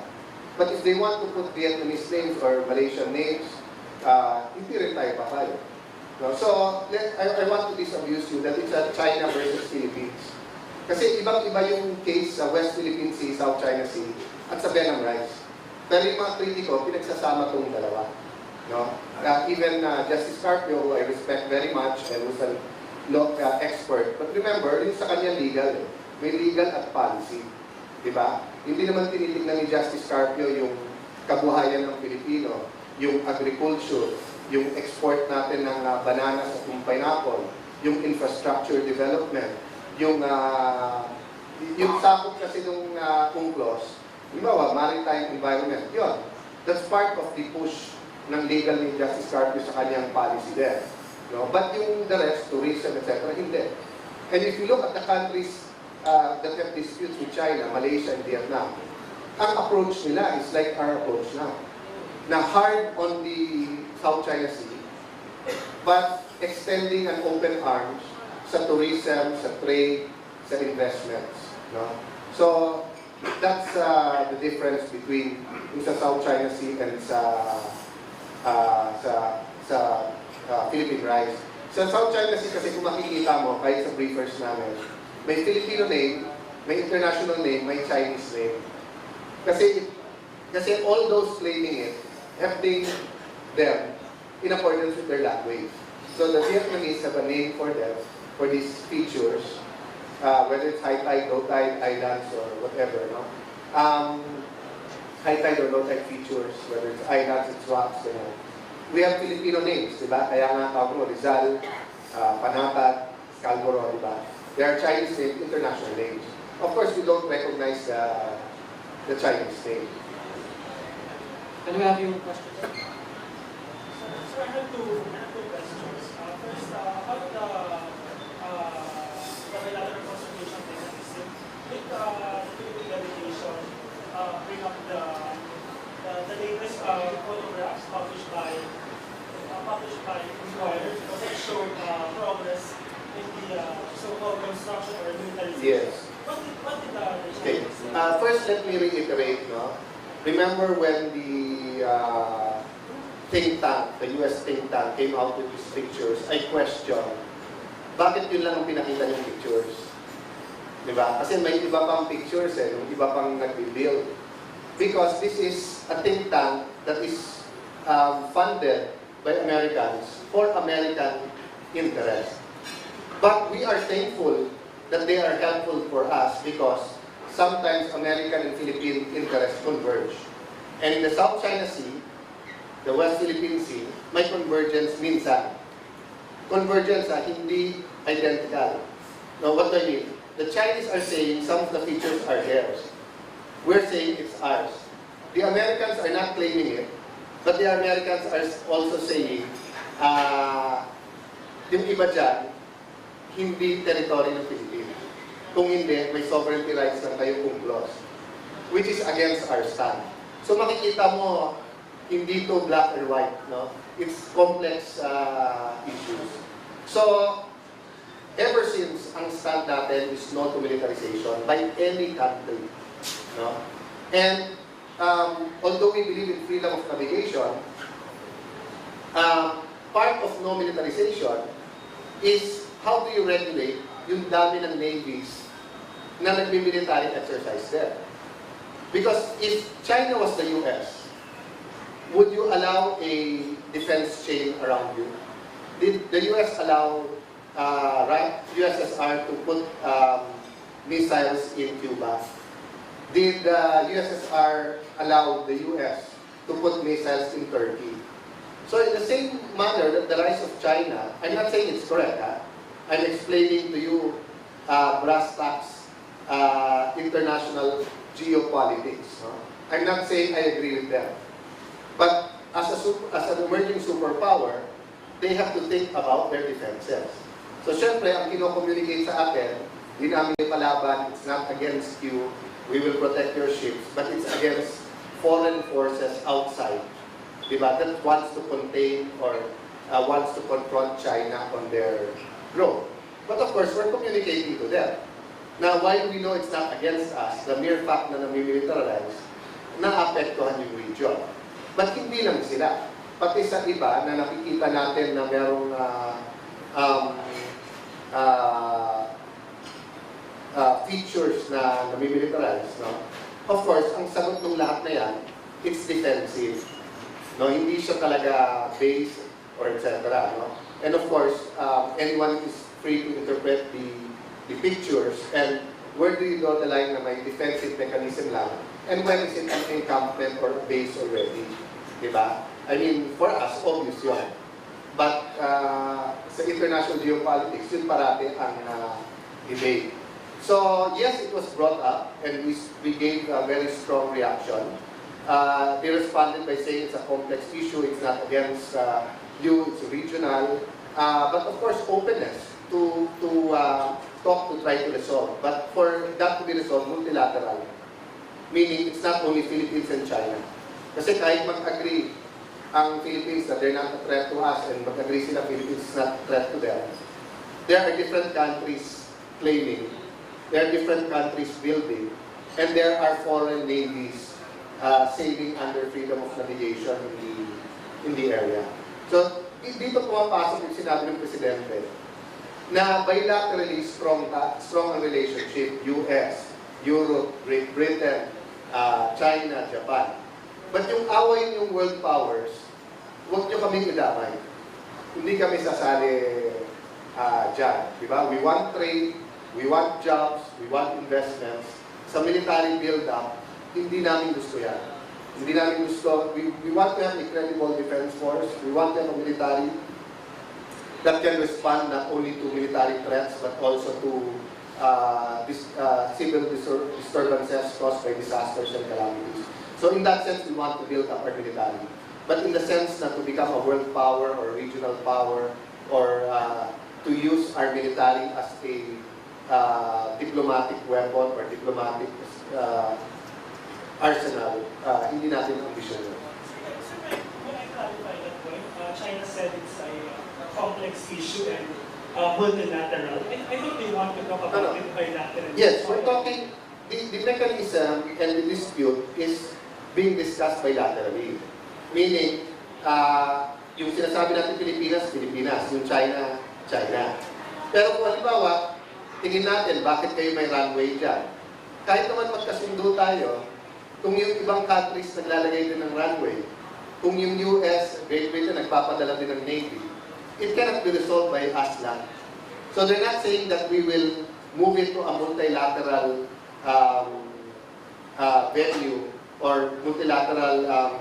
But if they want to put Vietnamese names or Malaysian names, hindi rin tayo papayag. No? So, I want to disabuse you that it's a China versus Philippines. Kasi ibang-iba yung case sa West Philippine Sea, South China Sea, at sa Vietnam rice. Pero yung mga kritiko, pinagsasama itong dalawa. No? Even Justice Carpio, who I respect very much and who's a law expert. But remember, yung sa kanya legal. May legal at policy. Diba? Hindi naman tinitignan ni Justice Carpio yung kabuhayan ng Pilipino, yung agriculture, yung export natin ng banana sa pineapple, yung infrastructure development, yung sakop kasi nung UNCLOS, halimbawa, maritime environment, yun. That's part of the push ng legal ni Justice Carpio sa kanyang policy there. No? But yung the rest, tourism, etc., hindi. And if you look at the countries that have disputes with China, Malaysia, and Vietnam, ang approach nila is like our approach now. Na hard on the South China Sea, but extending an open arms sa tourism, sa trade, sa investments. No? So, that's the difference between yung sa South China Sea and sa Philippine rice. Sa South China Sea kasi kung makikita mo, kahit sa briefers namin, may Filipino name, may international name, may Chinese name. Kasi all those claiming it have named them in accordance with their language. So the Vietnamese have a name for them, for these features, whether it's high tide, low tide, islands, or whatever, no? High tide or low tide features, whether it's islands, it's rocks, you know. We have Filipino names, di ba? Kaya nga tawag mo, Rizal, Panatat, Scalboro, di ba? They are Chinese names, international names. Of course, we don't recognize the Chinese name. Can we have your question? So I have two questions. First, about the bilateral consultation mechanism. Did the Philippine delegation bring up the latest photographs published by Inquirer, because it showed progress in the so-called construction or militarization? Yes. What did the Okay. First, let me reiterate, no? Remember when the think tank, the US think tank, came out with these pictures, I questioned, bakit yun lang ang pinakita yung pictures? Diba? Kasi may iba pang pictures yung iba pang nag-build. Because this is a think tank that is funded by Americans for American interest. But we are thankful that they are helpful for us because sometimes American and Philippine interests converge. And in the South China Sea, the West Philippine Sea, may convergence minsan. Convergence, hindi identical. Now, what do I mean? The Chinese are saying some of the features are theirs. We're saying it's ours. The Americans are not claiming it, but the Americans are also saying, yung iba dyan, hindi territory ng Philippines. Kung hindi, may sovereignty rights lang kayo UNCLOS, which is against our stand. So makikita mo, hindi to black or white, no? It's complex issues. So, ever since ang stand natin is no to militarization by any country, no? And although we believe in freedom of navigation, part of no militarization is how do you regulate yung dami ng navies na nagmi-military exercise there. Because if China was the US, would you allow a defense chain around you? Did the US allow USSR to put missiles in Cuba? Did the USSR allow the US to put missiles in Turkey? So in the same manner that the rise of China, I'm not saying it's correct, I'm explaining to you brass tacks international geopolitics. No? I'm not saying I agree with them. But as an emerging superpower, they have to think about their defenses. So syempre, ang kino-communicate sa atin, di namin palaban, it's not against you, we will protect your ships, but it's against foreign forces outside, diba, that wants to contain or wants to confront China on their growth. But of course, we're communicating to them. Now, while we know it's not against us, the mere fact na nami-militarize, naapektuhan yung region. But hindi lang sila. Pati sa iba na nakikita natin na merong features na nami-militarize, no? Of course, ang sagot ng lahat na yan, it's defensive. No? Hindi siya talaga base or etc. No? And of course, anyone is free to interpret the pictures and where do you draw the line na may defensive mechanism lang and when is it an encampment or a base already. Diba? I mean, for us, obvious yun. But sa international geopolitics, yun parati ang debate. So, yes, it was brought up and we gave a very strong reaction. They responded by saying it's a complex issue, it's not against you, it's regional. But of course, openness to talk to try to resolve. But for that to be resolved, multilateral. Meaning, it's not only Philippines and China. Kasi kahit mag-agree ang Philippines that they're not a threat to us and mag-agree sila Philippines is not a threat to them, there are different countries claiming, there are different countries building, and there are foreign navies sailing under freedom of navigation in the area. So, dito pumapasok yung sinabi ng Presidente na bilaterally strong ang relationship, US, Europe, Great Britain, China, Japan. But yung away yung world powers, huwag nyo kaming idamay. Hindi kami sasali dyan. Diba? We want trade, we want jobs, we want investments. Sa military build-up, hindi namin gusto yan. Hindi namin gusto, we want to have a credible defense force, we want to have a military that can respond not only to military threats but also to civil disturbances caused by disasters and calamities. So in that sense, we want to build up our military. But in the sense na to become a world power or regional power or to use our military as a diplomatic weapon or diplomatic arsenal, hindi natin ambisyon yun. So, may I clarify that point? China said it's a complex issue and multilateral. I think they want to talk about it bilaterally. Yes, we're talking, the mechanism and the dispute is being discussed bilaterally. Meaning, yung sinasabi natin Pilipinas, Pilipinas. Yung China, China. Pero kung halimbawa, tingin natin, bakit kayo may runway dyan? Kahit naman magkasundo tayo, kung yung ibang countries naglalagay din ng runway, kung yung US, Great Britain, nagpapadala din ng Navy, it cannot be resolved by us lang. So they're not saying that we will move it to a multilateral venue or multilateral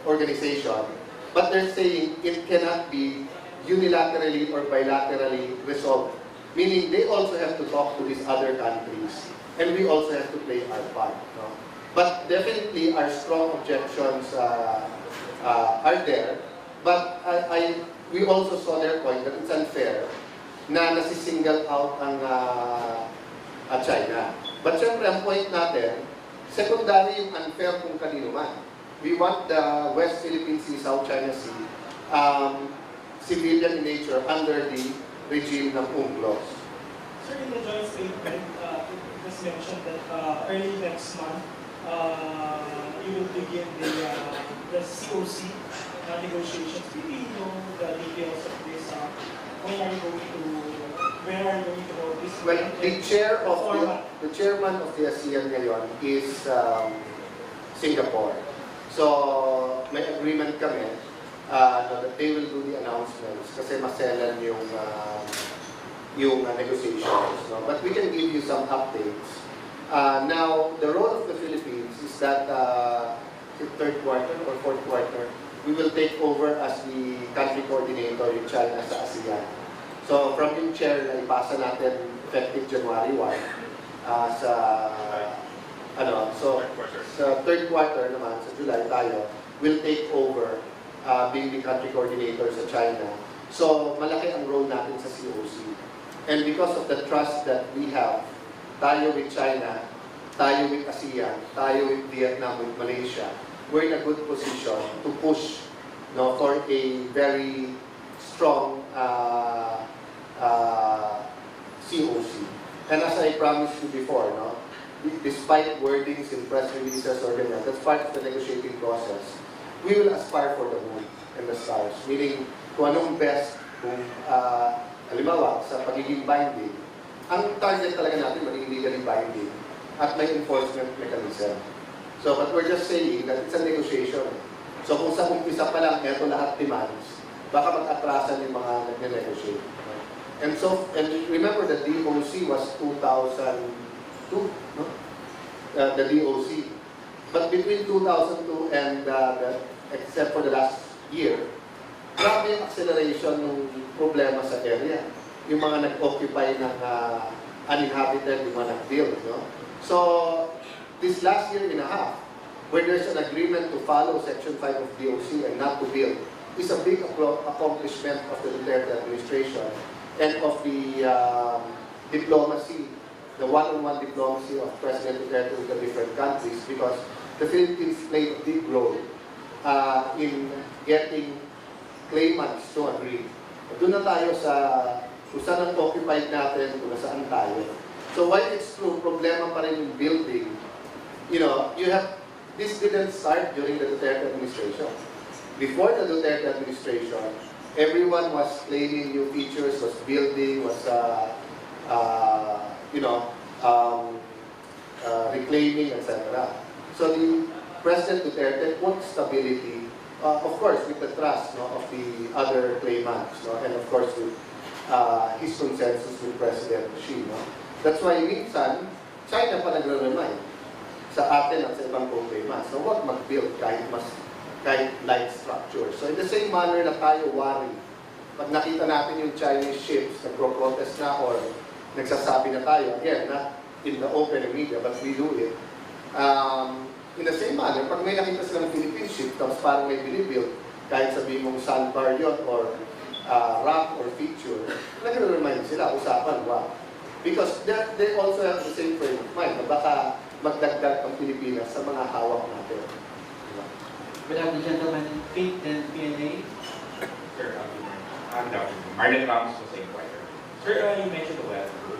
organization, but they're saying it cannot be unilaterally or bilaterally resolved. Meaning they also have to talk to these other countries, and we also have to play our part. No? But definitely our strong objections are there, but we also saw their point that it's unfair na nasisingle out ang China. But syempre ang point natin, secondary yung unfair kung kanino man. We want the West Philippine Sea, South China Sea, civilian in nature under the regime ng UNCLOS. Sir, in the joint statement, it was mentioned that early next month, you will begin the COC negotiations. Do you know the details of this? Where are you going to hold this? Well, the chairman of the ASEAN ngayon is Singapore. So may agreement kami that they will do the announcements kasi maselan yung negotiations. No? But we can give you some updates. Now, the role of the Philippines is that third quarter or fourth quarter, we will take over as the country coordinator in China sa ASEAN. So from yung chair na ipasa natin effective January 1 sa So sa third quarter naman, sa July tayo, will take over being the country coordinator sa China. So malaki ang role natin sa COC. And because of the trust that we have, tayo with China, tayo with ASEAN, tayo with Vietnam, with Malaysia, we're in a good position to push for a very strong COC. And as I promised you before, despite wordings in press releases or ganyan, that's part of the negotiating process. We will aspire for the moon and the stars. Meaning, kung anong best, kung halimbawa, sa pagiging binding, ang target talaga natin maging legally binding at may enforcement mechanism. So, but we're just saying that it's a negotiation. So, kung sa umpisa pa lang, eto lahat demands, baka mag-atrasan yung mga nag-negotiate. And so, and remember that the DOC was 2002, no? The DOC. But between 2002 and, except for the last year, grabe yung acceleration ng problema sa area. Yung mga nag-occupy ng uninhabited, yung mga nag-build, no? So, this last year and a half, where there's an agreement to follow Section 5 of DOC and not to build, is a big accomplishment of the Duterte administration and of the diplomacy, the one-on-one diplomacy of President Duterte with the different countries, because the Philippines played a big role in getting claimants to agree. Doon na tayo sa kung saan ang occupied natin, kung saan tayo. So while it's true, problema pa rin yung building, this didn't start during the Duterte administration. Before the Duterte administration, everyone was claiming new features, was building, was reclaiming, etc. So the President Duterte put stability, of course, with the trust of the other claimants, and of course with his consensus with President Xi. That's why minsan, China pa nagre-remind sa atin at sa ibang claimants. So huwag mag-build kahit light structure. So in the same manner na tayo worry, pag nakita natin yung Chinese ships, nagpro-protest na or nagsasabi na tayo, again, not in the open media, but we do it. In the same manner, pag may nakita silang Philippine ship, tapos parang may binibuild, kahit sabihin mong sandbar yun or rock or feature, nagre-remind sila, usapan, wow. Because they also have the same frame of mind na baka magdagdag ang Pilipinas sa mga hawak natin. We'll have the gentleman in pink and P&A. Sir, I'm Dr. Marlon Ramos was the inquirer. Sir, you mentioned a while ago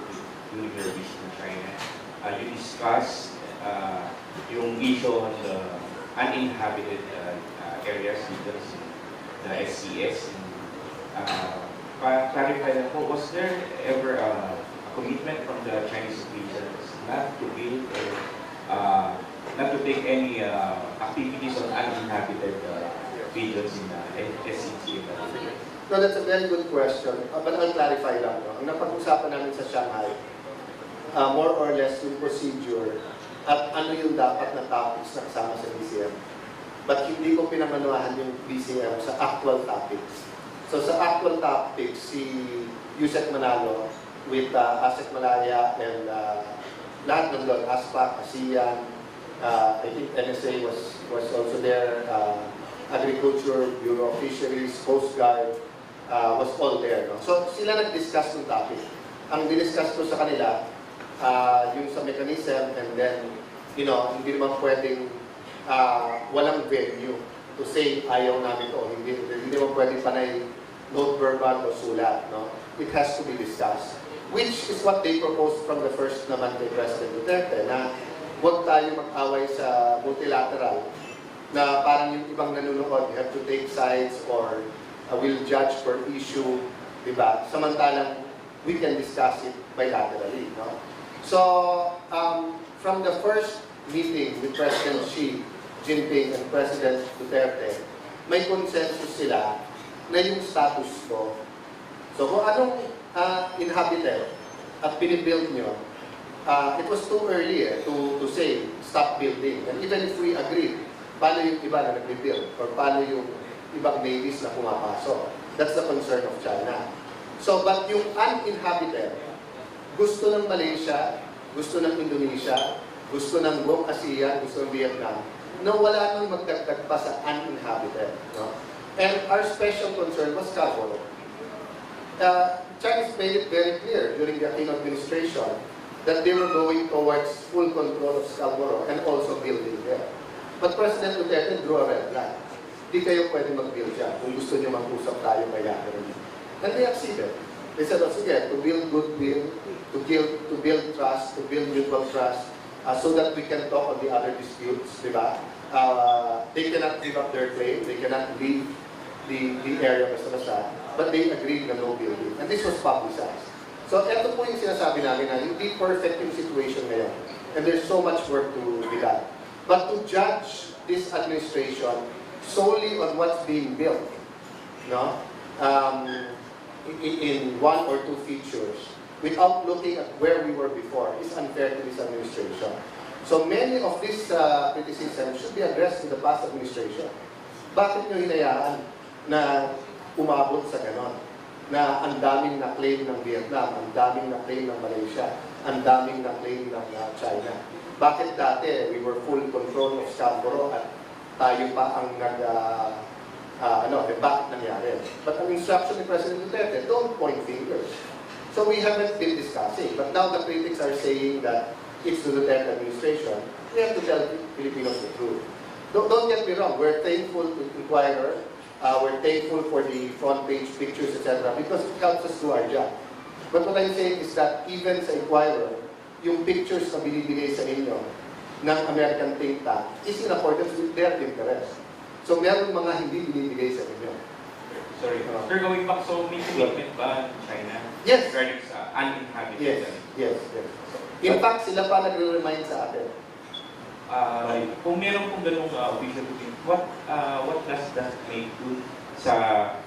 during your visit to China, you discussed yung issue on the uninhabited areas in the SCS. Clarify that, was there ever a commitment from the Chinese officials not to build or not to take any activities on uninhabited regions in the SCC? No, that's a very good question. But I'll clarify lang. Ang napag-usapan namin sa Shanghai, more or less yung procedure at ano yung dapat na topics na kasama sa BCM. But hindi ko pinamanuhan yung BCM sa actual topics. So sa actual topics, si Yusek Manalo with Asek Malaya and lahat ng doon, ASPAC, ASEAN, I think NSA was also there, Agriculture, Bureau of Fisheries, Coast Guard, was all there. No? So sila nag-discuss ng topic. Ang diniscuss ko sa kanila, yung sa mechanism, and then, hindi naman pwedeng walang venue to say ayaw namin to. Hindi naman pwedeng panay note verbal o sulat. No? It has to be discussed. Which is what they proposed from the first naman kay President Duterte, na huwag tayo mag-away sa multilateral, na parang yung ibang nanonood, you have to take sides or will judge per issue, diba? Samantalang, we can discuss it bilaterally, no? So, from the first meeting with President Xi Jinping and President Duterte, may consensus sila na yung status quo. So, kung anong inhabited at binibuild nyo, it was too early to say, stop building. And even if we agree, paano yung iba na nag-build? Or paano yung ibang navies na pumapasok? That's the concern of China. So, but yung uninhabited, gusto ng Malaysia, gusto ng Indonesia, gusto ng buong ASEAN, gusto ng Vietnam, na wala nang magdagdag pa sa uninhabited. No? And our special concern was Scarborough. Chinese made it very clear during the Aquino administration that they were going towards full control of Scarborough and also building there. But President Duterte drew a red line. Di kayo pwede mag-build dyan. Kung gusto nyo mag-usap tayo, kaya and they acceded. They said, oh, sige, to build goodwill, to build trust, to build mutual trust, so that we can talk on the other disputes, di ba? They cannot give up their claim, they cannot leave the area basta-basta, but they agreed na no building. And this was publicized. So, ito po yung sinasabi namin na hindi perfect yung situation ngayon. And there's so much work to be done. But to judge this administration solely on what's being built, no? In one or two features, without looking at where we were before, is unfair to this administration. So many of these criticisms should be addressed to the past administration. Bakit nyo hinayaan na umabot sa ganon? Na ang daming na-claim ng Vietnam, ang daming na-claim ng Malaysia, ang daming na-claim ng China. Bakit dati we were full control of Scarborough at tayo pa ang bakit nangyari? But ang instruction ni President Duterte, don't point fingers. So we haven't been discussing. But now the critics are saying that it's the Duterte administration. We have to tell Filipinos the truth. Don't get me wrong, we're thankful to Inquirer, we're thankful for the front page pictures, etc. because it helps us do our job. But what I'm saying is that even sa Inquirer, yung pictures na binibigay sa inyo ng American think tank is in accordance with their interest. So meron mga hindi binibigay sa inyo. Sorry, sir, going back, so may commitment ba ng China? Yes. Regarding sa uninhabited? Yes. In fact, sila pa nagre-remind sa atin. Kung meron pong ganung official booking, what does that make dun sa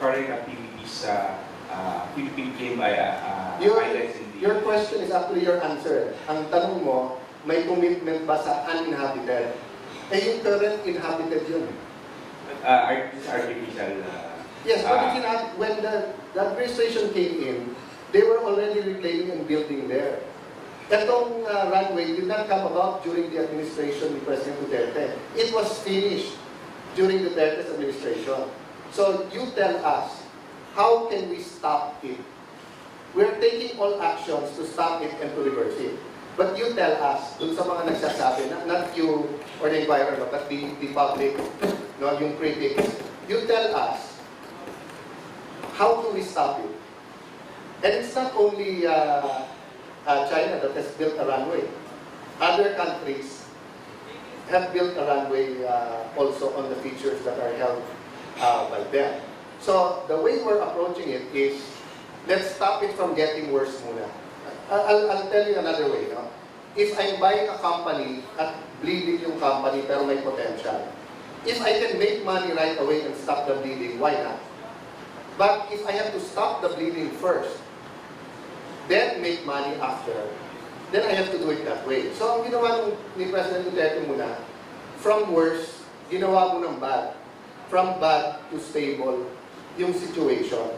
current activities sa Philippine claim by islands in the... Your question is actually your answer. Ang tanong mo, may commitment ba sa uninhabited? Yung current inhabited yun. Artificial... Yes, but when the administration came in, they were already reclaiming and building there. Itong runway did not come about during the administration of President Duterte. It was finished during Duterte's administration. So you tell us, how can we stop it? We're taking all actions to stop it and to reverse it. But you tell us, dun sa mga nagsasabi, not you or the Inquirer, but the public, no, yung critics, you tell us, how do we stop it? And it's not only China that has built a runway. Other countries have built a runway also on the features that are held by them. So the way we're approaching it is, let's stop it from getting worse muna. I'll tell you another way. No? If I'm buying a company at bleeding yung company pero may potential, if I can make money right away and stop the bleeding, why not? But if I have to stop the bleeding first, then make money after, then I have to do it that way. So ang ginawa ni President Duterte muna, from worse, ginawa mo ng bad. From bad to stable yung situation.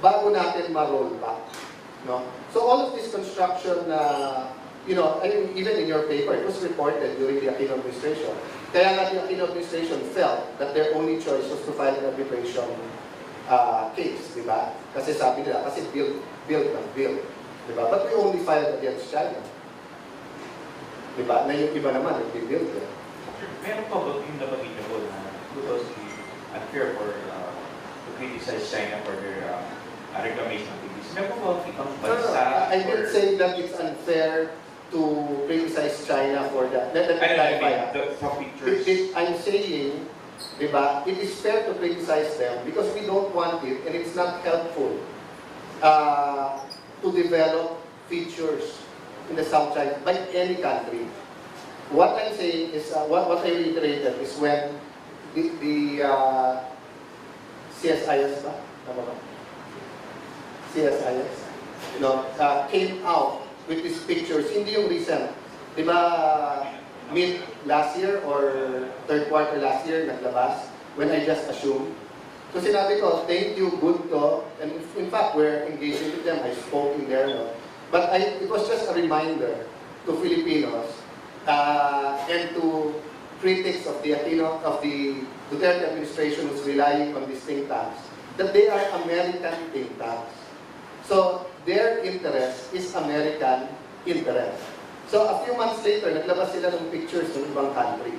Bago natin ma-roll back. No? So all of this construction, I mean, even in your paper, it was reported during the Aquino administration. Kaya nga the Aquino administration felt that their only choice was to file an arbitration case, di ba? Kasi sabi nila, kasi build. Di ba? But we only filed against China. Di ba? Na yung iba naman, nag-build. Meron pa ba yung nabagitable na because unfair to criticize China for their reclamation activities? Meron pa ba ibang bansa? I didn't say that it's unfair to criticize China for that. Let me clarify. The pictures. I'm saying, diba, it is fair to criticize them because we don't want it and it's not helpful to develop features in the South China by any country. What I'm saying is, what I reiterated is when the CSIS ba? Tama ba? CSIS came out with these pictures, hindi yung recent. Diba, mid last year or third quarter last year naglabas when I just assumed. So sinabi ko, thank you, good to, and in fact, we're engaging with them. I spoke in there, no? But it was just a reminder to Filipinos and to critics of the Duterte administration who's relying on these think tanks, that they are American think tanks. So their interest is American interest. So a few months later, naglabas sila ng pictures ng ibang country.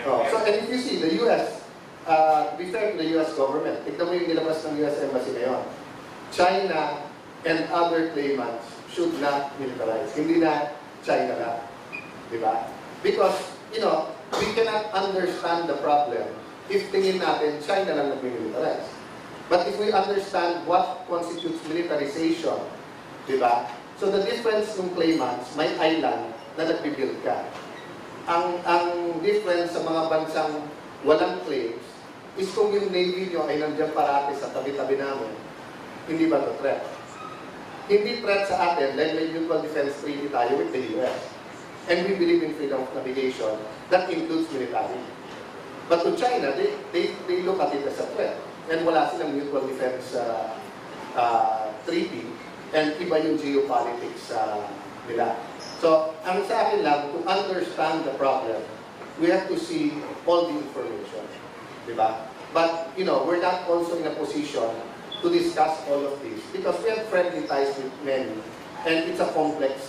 So, and if you see, the US, to be fair to the US government, tignan mo yung nilabas ng US Embassy ngayon. China and other claimants should not militarize. Hindi na China lang. Diba? Because, you know, we cannot understand the problem if tingin natin China lang nag-militarize. But if we understand what constitutes militarization, diba? So the difference ng claimants, may island na nagbibuild ka. Ang difference sa mga bansang walang claims is kung yung Navy nyo ay nandiyan parati sa tabi-tabi namin, hindi ba ito threat? Hindi threat sa atin dahil may mutual defense treaty tayo with the US. And we believe in freedom of navigation. That includes military. But to China, they look at it as a threat. And wala silang mutual defense treaty. And iba yung geopolitics nila. So, ang sa akin lang, to understand the problem, we have to see all the information. Diba? But, you know, we're not also in a position to discuss all of this because we have friendly ties with many. And it's a complex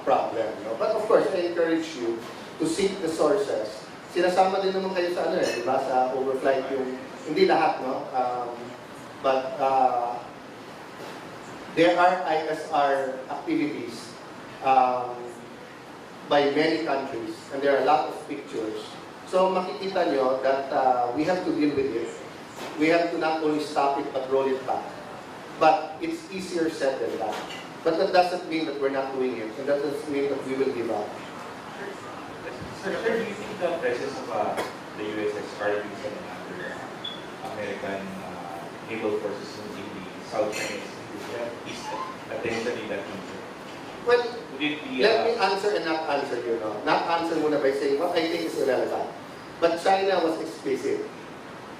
problem. No? But of course, I encourage you to seek the sources. Sinasama din naman kayo sa ano eh, diba? Sa overflight yung, hindi lahat, no? But there are ISR activities by many countries, and there are a lot of pictures. So makikita nyo that we have to deal with it. We have to not only stop it, but roll it back. But it's easier said than that. But that doesn't mean that we're not doing it, and that doesn't mean that we will give up. Sir, do you think the presence of the USS Caribbean and other American naval forces in the South China Sea is potentially that future? Well, Would it be, let me answer and not answer you, no? Not answer muna by saying what I think is irrelevant. But China was explicit,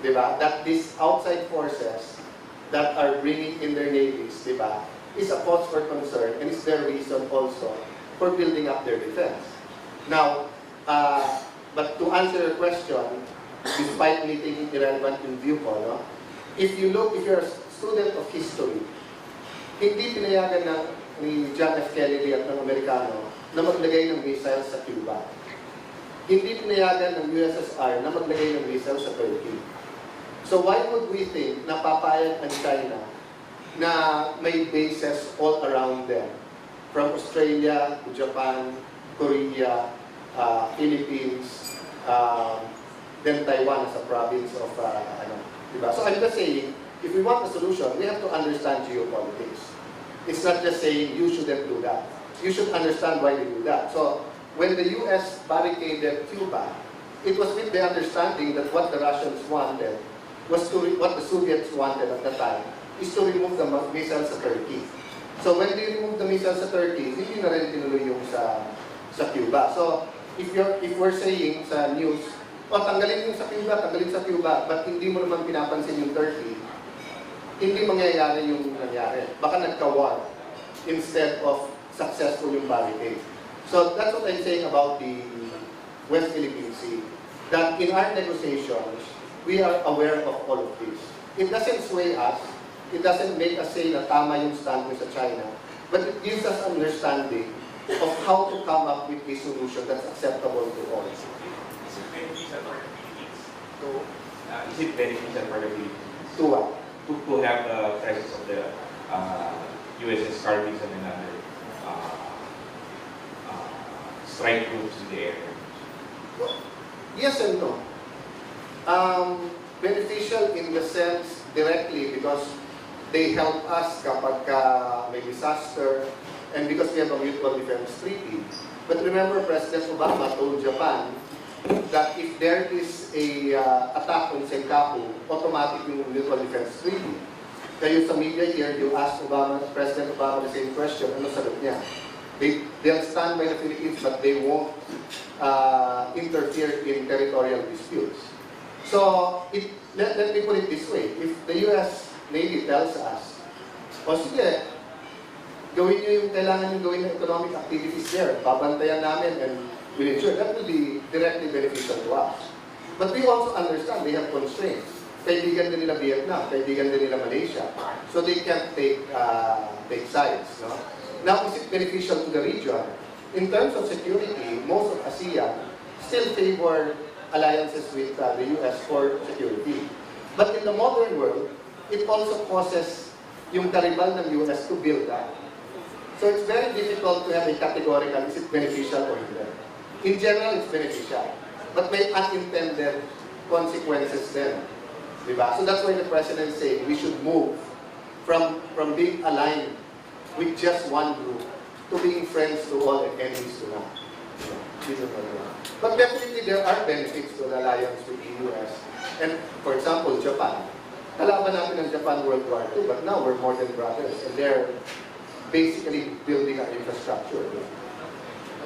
diba? That these outside forces that are bringing in their navies, diba, is a cause for concern and is their reason also for building up their defense. Now, but to answer your question, despite me thinking irrelevant in view ko, no? If you're a student of history, hindi pinayagan ni John F. Kennedy at ng Amerikano na maglagay ng missiles sa Cuba. Hindi pinayagan ng USSR na maglagay ng missiles sa Turkey. So why would we think na papayag ang China na may bases all around them? From Australia to Japan, Korea, Philippines, then Taiwan as a province of, diba? So I'm just saying, if we want a solution, we have to understand geopolitics. It's not just saying you shouldn't do that. You should understand why they do that. So when the US barricaded Cuba, it was with the understanding that what the Russians wanted was what the Soviets wanted at the time is to remove the missiles sa Turkey. So when they removed the missiles sa Turkey, hindi na rin tinuloy yung sa Cuba. So if we're saying sa news, tanggalin yung sa Cuba, but hindi mo naman pinapansin yung Turkey, hindi mangyayari yung nangyari. Baka nagka-war instead of successful yung barricade. So that's what I'm saying about the West Philippine Sea. That in our negotiations, we are aware of all of this. It doesn't sway us. It doesn't make us say na tama yung stand sa China. But it gives us understanding of how to come up with a solution that's acceptable to all. Is it beneficial for the Philippines? Is it beneficial for the Philippines? To what? To have the presence of the USS Caribbean and other strike groups in the area? Yes and no. Beneficial in the sense directly because they help us kapag may disaster and because we have a mutual defense treaty. But remember, President Obama told Japan that if there is a attack on Senkaku, automatic yung mutual defense treaty. Kayo sa media here, you ask President Obama the same question, ano sagot niya? They'll stand by the Philippines but they won't interfere in territorial disputes. So, let me put it this way. If the US Navy tells us, sige, gawin nyo yung kailangan nyo gawin ng economic activities there. Babantayan namin and we'll ensure that will be directly beneficial to us. But we also understand they have constraints. Kaibigan din nila Vietnam, kaibigan din nila Malaysia. So they can't take sides. No? Now, is it beneficial to the region? In terms of security, most of ASEAN still favor alliances with the US for security. But in the modern world, it also causes yung karibal ng US to build up. So it's very difficult to have a categorical, is it beneficial or not? In general, it's beneficial. But may unintended consequences then. Diba? So that's why the President is saying we should move from being aligned with just one group to being friends to all and enemies to none. But definitely there are benefits to the alliance with the US. And for example, Japan. Kalaban natin ng Japan World War II, but now we're more than brothers. And they're basically building our infrastructure.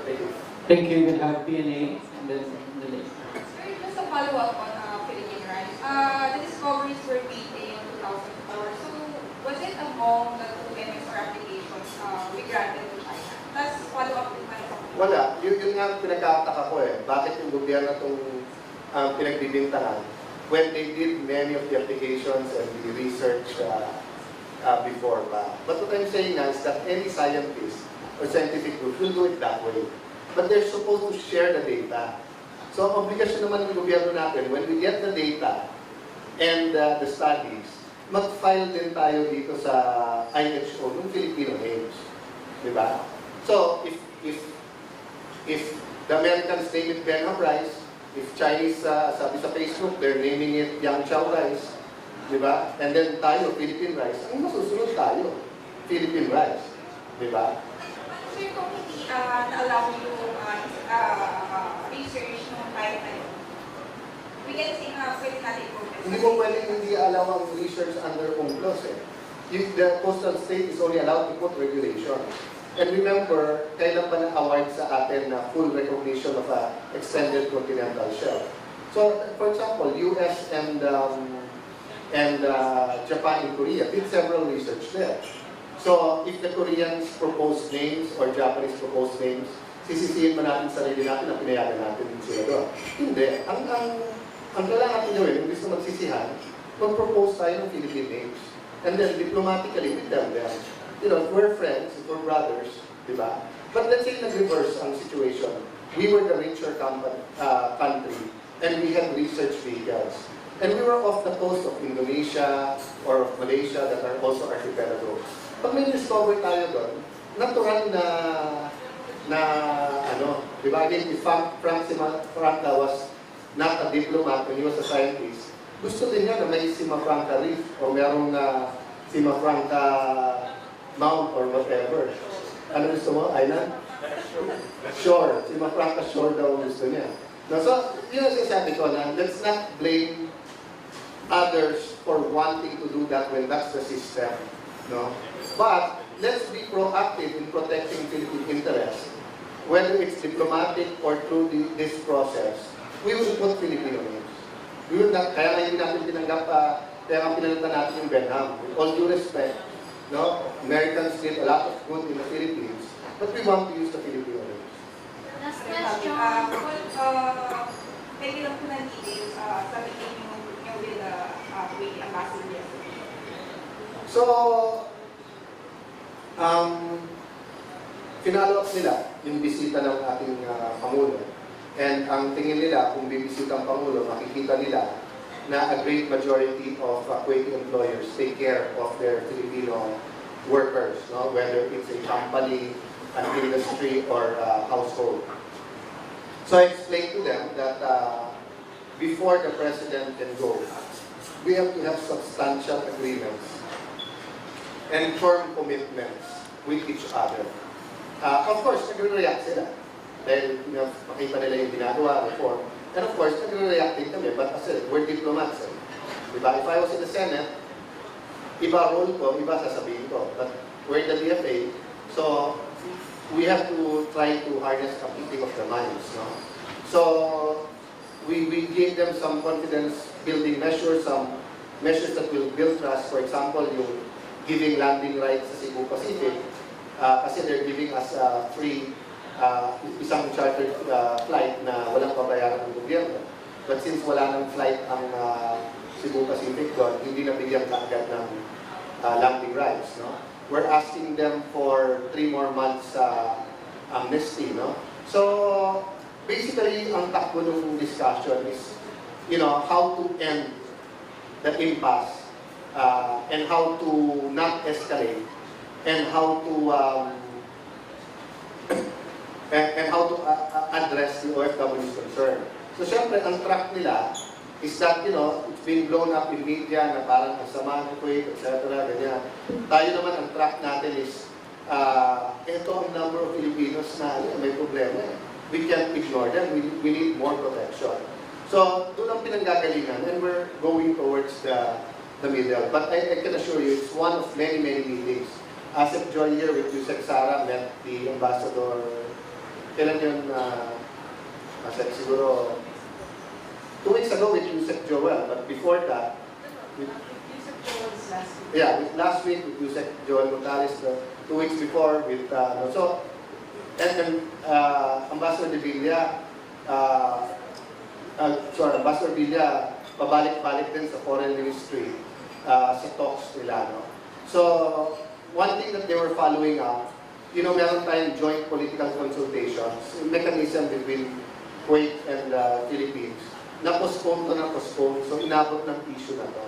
Thank you. Thank you. We have PNA and then the lady. Sir, just a follow-up on Philippine rice. The discoveries were made in 2004. So, was it among the two MSR applications we granted to China? That's follow-up with my question. Wala. Yun nga pinagkakataka ko eh. Bakit yung gobyerno itong pinagbibintangan when they did many of the applications and the research before pa. But what I'm saying now is that any scientist or scientific group will do it that way. But they're supposed to share the data. So, ang obligasyon naman ng gobyerno natin, when we get the data and the studies, mag-file din tayo dito sa IHO ng Filipino names. Diba? So, if the Americans name it Benham rice, if Chinese, sabi sa Facebook, they're naming it Yang Chow rice, diba? And then tayo, Philippine rice, ang masusunod tayo, Philippine rice. Diba? Sir, kung hindi na-allow yung research ng Cayetano, we can say na pwede natin progress. Hindi mo pwedeng hindi allow ang research under UNCLOS eh. The coastal state is only allowed to put regulations. And remember, kailan ba na-award sa atin na full recognition of a extended continental shelf? So, for example, US and Japan and Korea did several research there. So, if the Koreans propose names or Japanese propose names, sisisihin ba natin sarili natin na pinayagan natin sila doon? Hindi. Ang kailangan natin gawin, kung gusto magsisihan, mag-propose tayo ng Philippine names. And then, diplomatically, we tell them, you know, we're friends, we're brothers, di ba? But let's say nag-reverse ang situation. We were the richer country, and we had research vehicles. And we were off the coast of Indonesia or of Malaysia that are also archipelagos. Pag may discover tayo doon, natural na ano, di ba? Again, if Frank Franca was not a diplomat when he was a scientist, gusto din niya na may Sima-Franca Reef o merong Sima-Franca Mount or whatever. Ano gusto mo? Island? Shore. Sima-Franca Shore daw gusto niya. No, so, yun ang sinasabi ko na let's not blame others for wanting to do that when that's the system. No? But let's be proactive in protecting Philippine interests. Whether it's diplomatic or through this process, we will put Filipino names. We will not, kaya nga hindi natin tinanggap, kaya nga pinalitan natin yung Benham. With all due respect, no? Americans did a lot of good in the Philippines, but we want to use the Filipino names. Last question. Pwede lang po ng details sa meeting nyo with the ambassador yesterday. So, finalo up nila yung bisita ng ating Pangulo. And ang tingin nila, kung bibisita ang Pangulo, makikita nila na a great majority of Kuwaiti employers take care of their Filipino workers, no? Whether it's a company, an industry, or household. So I explained to them that before the President can go, we have to have substantial agreements and firm commitments with each other. Of course, nagre-react sila. Dahil makita nila yung ginagawa, reform. And of course, nagre-react din kami. But as I said, we're diplomats. Diba? If I was in the Senate, iba role ko, iba sasabihin ko. But we're in the DFA, so we have to try to harness a meeting of the minds. No? So we gave them some confidence-building measures, some measures that will build trust. For example, yung giving landing rights sa Cebu Pacific, kasi they're giving us free isang chartered flight na walang babayaran ng gobyerno. But since wala ng flight ang Cebu Pacific doon, hindi nabigyan kaagad ng landing rights. No? We're asking them for 3 more months amnesty. No? So, basically, ang takbo ng discussion is, how to end the impasse and how to not escalate and how to address the OFW's concern. So, syempre, ang track nila is that, it's being blown up in media na parang ang sama ng Kuwait, etc. Ganyan. Tayo naman, ang track natin is, ito ang number of Filipinos na may problema. We can't ignore them. We need more protection. So, doon ang pinanggagalingan, and we're going towards the middle. But I can assure you, it's one of many, many meetings. Asep Joy here with Yusek Sara met the ambassador. Kailan yun, siguro 2 weeks ago with Yusek Joel, but before that, Yusek Joel's last week. Yeah, last week with Yusek Joel Morales, 2 weeks before with, Ambassador de Villa, Ambassador Villa, pabalik-balik din sa Foreign Ministry sa talks nila. No? So, one thing that they were following up, meron tayong joint political consultations, mechanism between Kuwait and Philippines, na-postpone to na-postpone, so inabot ng issue na to.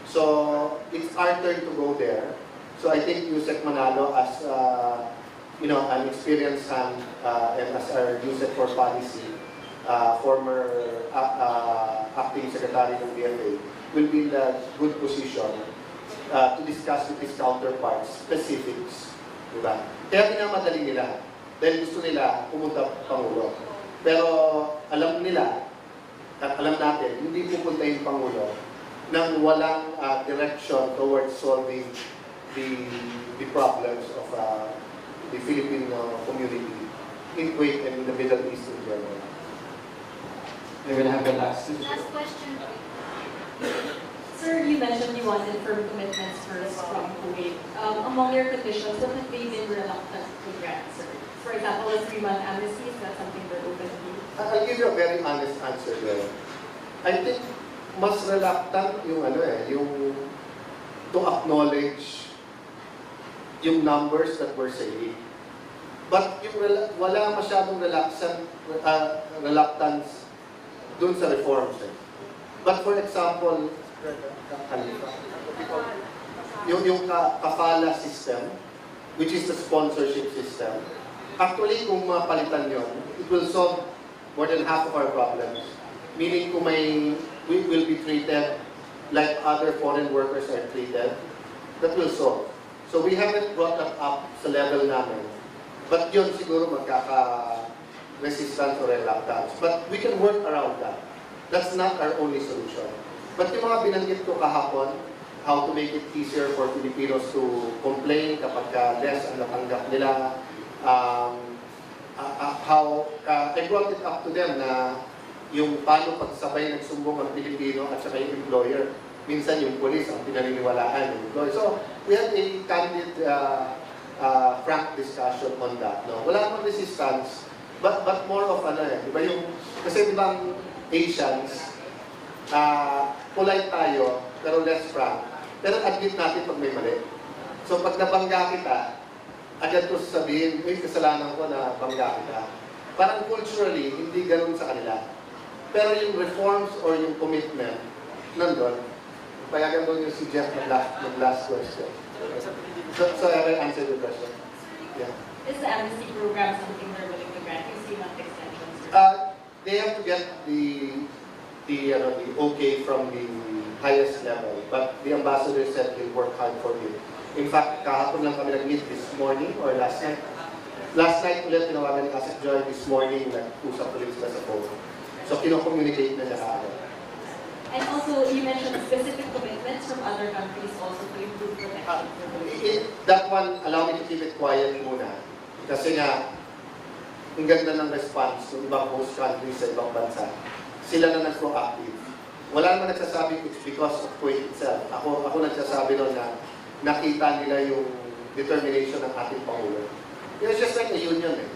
So, it's our turn to go there. So, I think Yusek Manalo as, an experienced hand, and as our Yusek for Policy, former acting secretary ng DFA, will be in a good position to discuss with his counterparts specifics. Diba? Kaya minamadali nila. Dahil gusto nila pumunta Pangulo. Pero alam nila, at alam natin, hindi pupunta yung Pangulo nang walang direction towards solving the problems of the Filipino community in Kuwait and in the Middle East in general. We're gonna have the last. Last question. Sir, you mentioned you wanted firm commitments first from Kuwait. Among your conditions, what have they been reluctant to grant, sir? For example, a 3-month amnesty, is that something they're open to? I'll give you a very honest answer there. I think mas reluctant yung to acknowledge yung numbers that we're saying. But yung wala masyadong reluctance dun sa reforms. But for example, yung kafala system, which is the sponsorship system, actually kung mapalitan yun, it will solve more than half of our problems. Meaning kung we will be treated like other foreign workers are treated, that will solve. So we haven't brought that up sa level namin. But yun siguro magkaka-resistance or reluctance. But we can work around that. That's not our only solution. But yung mga binanggit ko kahapon, how to make it easier for Filipinos to complain kapag less ang natanggap nila, I brought it up to them na yung paano pagsabay nagsumbong ang Pilipino at saka yung employer. Minsan yung police ang pinaniniwalaan yung employer. So, we had a candid, frank discussion on that. No? Wala namang resistance, but more of diba yung, kasi diba ang Asians, polite tayo, pero less frank. Pero admit natin pag may mali. So pag nabangga kita, agad ko sasabihin, kasalanan ko na bangga kita. Parang culturally, hindi ganun sa kanila. Pero yung reforms or yung commitment, nandun. Payagan doon yung si Jeff mag-last question. So have I answered your question? Yeah. Is the amnesty program something they're willing to grant? You see month extensions? They have to get the okay from the highest level. But the ambassador said he'll work hard for you. In fact, kahapon lang kami nag-meet this morning or last night. Last night ulit tinawagan ni Asep Joy, this morning nag-usap ulit sila sa phone. So kino-communicate na niya kaagad. And also, you mentioned specific commitments from other countries also to improve protection for those. That one, allow me to keep it quiet muna. Kasi nga, ang ganda ng response ng ibang host countries sa ibang bansa. Sila na nag-proactive. Wala naman nagsasabi it's because of Kuwait itself. Ako nagsasabi nun na nakita nila yung determination ng ating Pangulo. It's just like a union eh.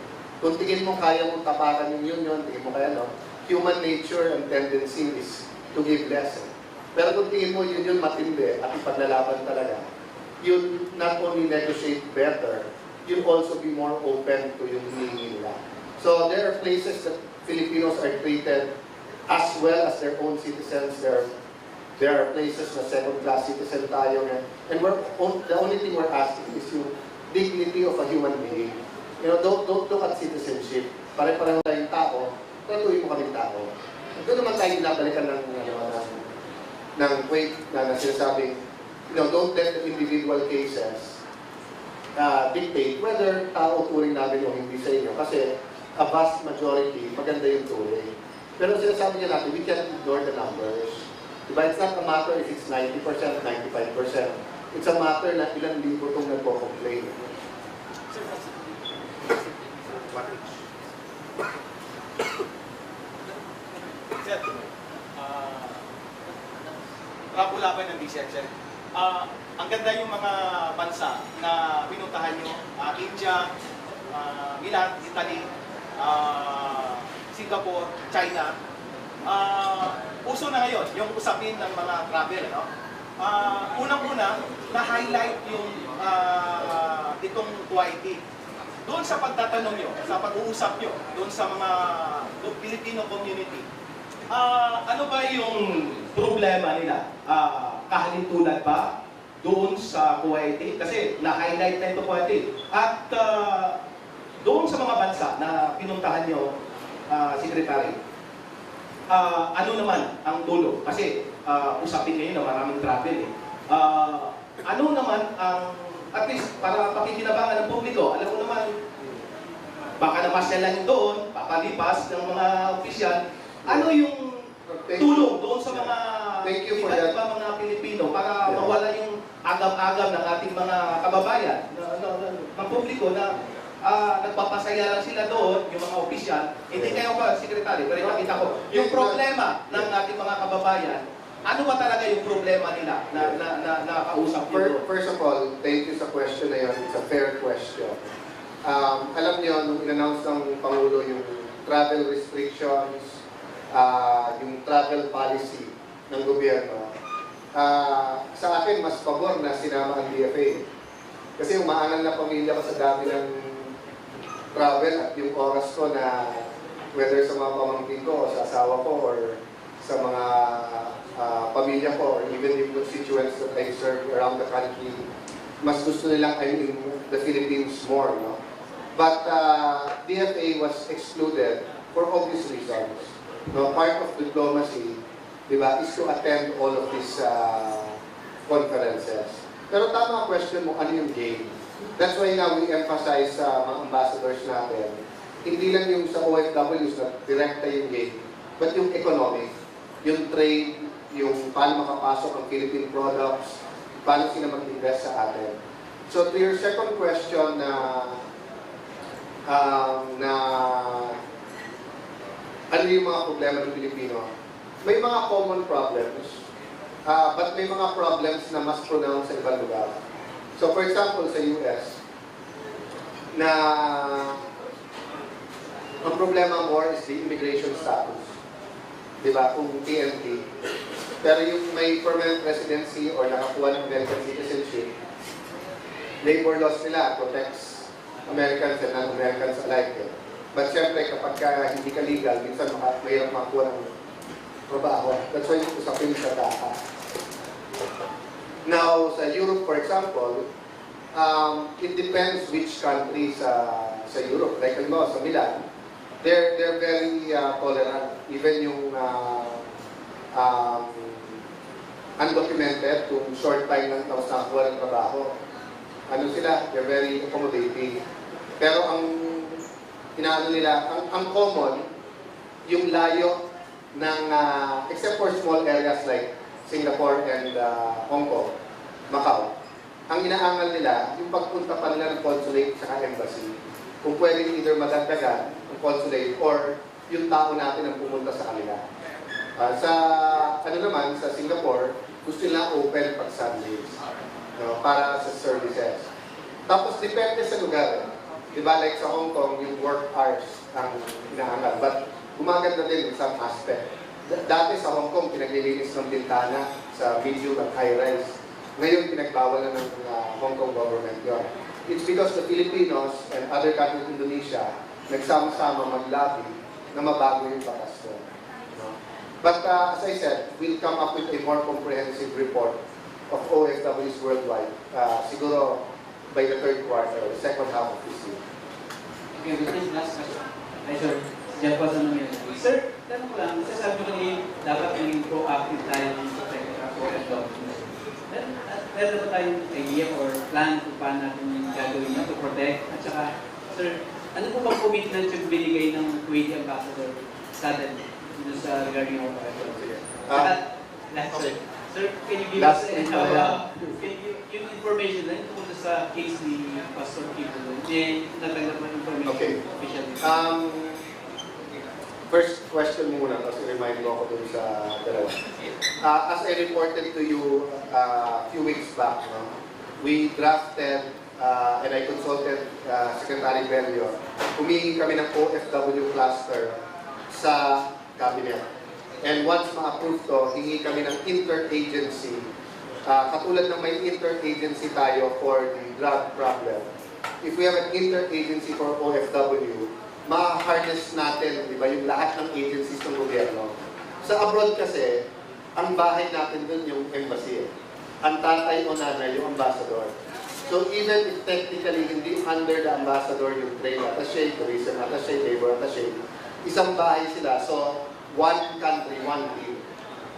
Kung tingin mo kaya mong tapakan yung union, tingin mo kaya no, human nature and tendency is to give less. Eh. Pero kung tingin mo union matindi at ipaglalaban talaga, you'll not only negotiate better, you'll also be more open to yung hinihingi nila. So there are places that Filipinos are treated as well as their own citizens. There are places na second-class citizen tayo. And the only thing we're asking is yung dignity of a human being. You know, don't look at citizenship. Pare-pareho tayong tao, tratuhin mo kaming tao. Doon naman tayo binabalikan ng weight na sinasabing, you know, don't let the individual cases dictate whether tao turing namin o hindi sa inyo. Kasi a vast majority, maganda yung turing. Pero sinasabi niya natin, we can't ignore the numbers. Diba? It's not a matter if it's 90%, 95%. It's a matter na ilang libo itong nagpo-complain. Sir, Rapulaban ng DCX, sir. Ang ganda yung mga bansa na pinuntahan nyo, India, Milan, Italy, Singapore, China. Uso na ngayon yung usapin ng mga travel, no? Unang-una, na-highlight yung itong quality. Doon sa pagtatanong nyo, sa pag-uusap nyo, doon sa mga Filipino community, ano ba yung problema nila? Kahalintulad ba doon sa Kuwaiti? Kasi na-highlight na ito Kuwaiti. At doon sa mga bansa na pinuntahan nyo, Secretary, ano naman ang dulo? Kasi usapin ngayon na maraming travel eh. Ano naman ang, at least para pakikinabangan ng publiko, alam mo naman, baka namasya lang doon, papalipas ng mga opisyal, ano yung tulong doon sa mga iba mga Pilipino para mawala yung agam-agam ng ating mga kababayan, ng publiko na nagpapasaya lang sila doon, yung mga opisyal. Hindi kayo pa, Secretary, pero nakita ko, yung problema ng ating mga kababayan, ano ba talaga yung problema nila na nakausap nyo? First of all, thank you sa question na yun. It's a fair question. Alam niyo, nung in-announce ng Pangulo yung travel restrictions, yung travel policy ng gobyerno, sa akin, mas pabor na sinama ang DFA. Kasi umaangal na pamilya ko sa dami ng travel at yung oras ko na whether sa mga pamangkin ko o sa asawa ko or sa mga pamilya ko or even yung constituents that I serve around the country, mas gusto nilang I'm in the Philippines more, no? But DFA was excluded for obvious reasons. No, part of diplomacy, di ba, is to attend all of these conferences. Pero tama ang question mo, ano yung gain? That's why nga we emphasize sa mga ambassadors natin, hindi lang yung sa OFWs na direkta yung gain, but yung economic, yung trade, yung paano makapasok ang Philippine products, paano sila mag-invest sa atin. So to your second question ano yung mga problema ng Pilipino? May mga common problems, but may mga problems na mas pronounced sa ibang lugar. So for example, sa US, na ang problema more is the immigration status. Diba? Kung TNT. Pero yung may permanent residency or nakakuha ng American citizenship, labor laws nila protects Americans and non-Americans alike. But syempre, kapag hindi ka legal, minsan mahirap makakuha ng trabaho. That's why yung usapin sa DACA. Now, sa Europe, for example, it depends which country sa Europe. Like, sa Milan, they're very tolerant. Even yung undocumented, kung short time lang tapos nakakuha ng trabaho, ano sila, they're very accommodating. Pero ang inaano nila, ang common, yung layo ng, except for small areas like Singapore and Hong Kong, Macau, ang inaangal nila, yung pagpunta pa nila ng consulate sa embassy, kung pwedeng either madagdagan ang consulate or yung tao natin ang pumunta sa kanila. Sa sa Singapore, gusto nila open pag Sundays, no, para sa services. Tapos depende sa lugar. Di ba, like sa Hong Kong, yung work hours ang inaangal. But gumaganda din in some aspect. Dati sa Hong Kong, pinaglilinis ng bintana sa medium at high-rise. Ngayon, pinagbawal na ng Hong Kong government yun. It's because the Filipinos and other countries in Indonesia nagsama-sama mag-lobby na mabago yung batas doon. No? But as I said, we'll come up with a more comprehensive report of OFWs worldwide. Siguro by the third quarter, the second half of this year. Okay, with this last question. Ay, sir. Diyan po sa nangyari. Sir, tanong ko lang, nasasabi ko rin dapat maging proactive tayo ng OFWs. Meron ba tayong idea or plan kung paano natin gagawin na to protect? At saka, sir, ano po bang commitment yung binigay ng Kuwaiti Ambassador sa atin sa regarding our OFWs? Last, sir, can you give us yung information na tungkol sa case ni Pastor Kibo? Hindi natanggap mo information officially. First question muna, tapos i-remind mo ako dun sa dalawa. As I reported to you a few weeks back, no, we drafted and I consulted Secretary Bello. Humingi kami ng OFW cluster sa cabinet. And once ma-approve to, hingi kami ng interagency. Katulad ng may interagency tayo for the drug problem. If we have an interagency for OFW, ma-harness natin, di ba, yung lahat ng agencies ng gobyerno. Sa abroad kasi, ang bahay natin dun yung embassy. Ang tatay o nanay yung ambassador. So even if technically hindi under the ambassador yung trade attaché, tourism attaché, labor attaché, isang bahay sila. So one country, one team.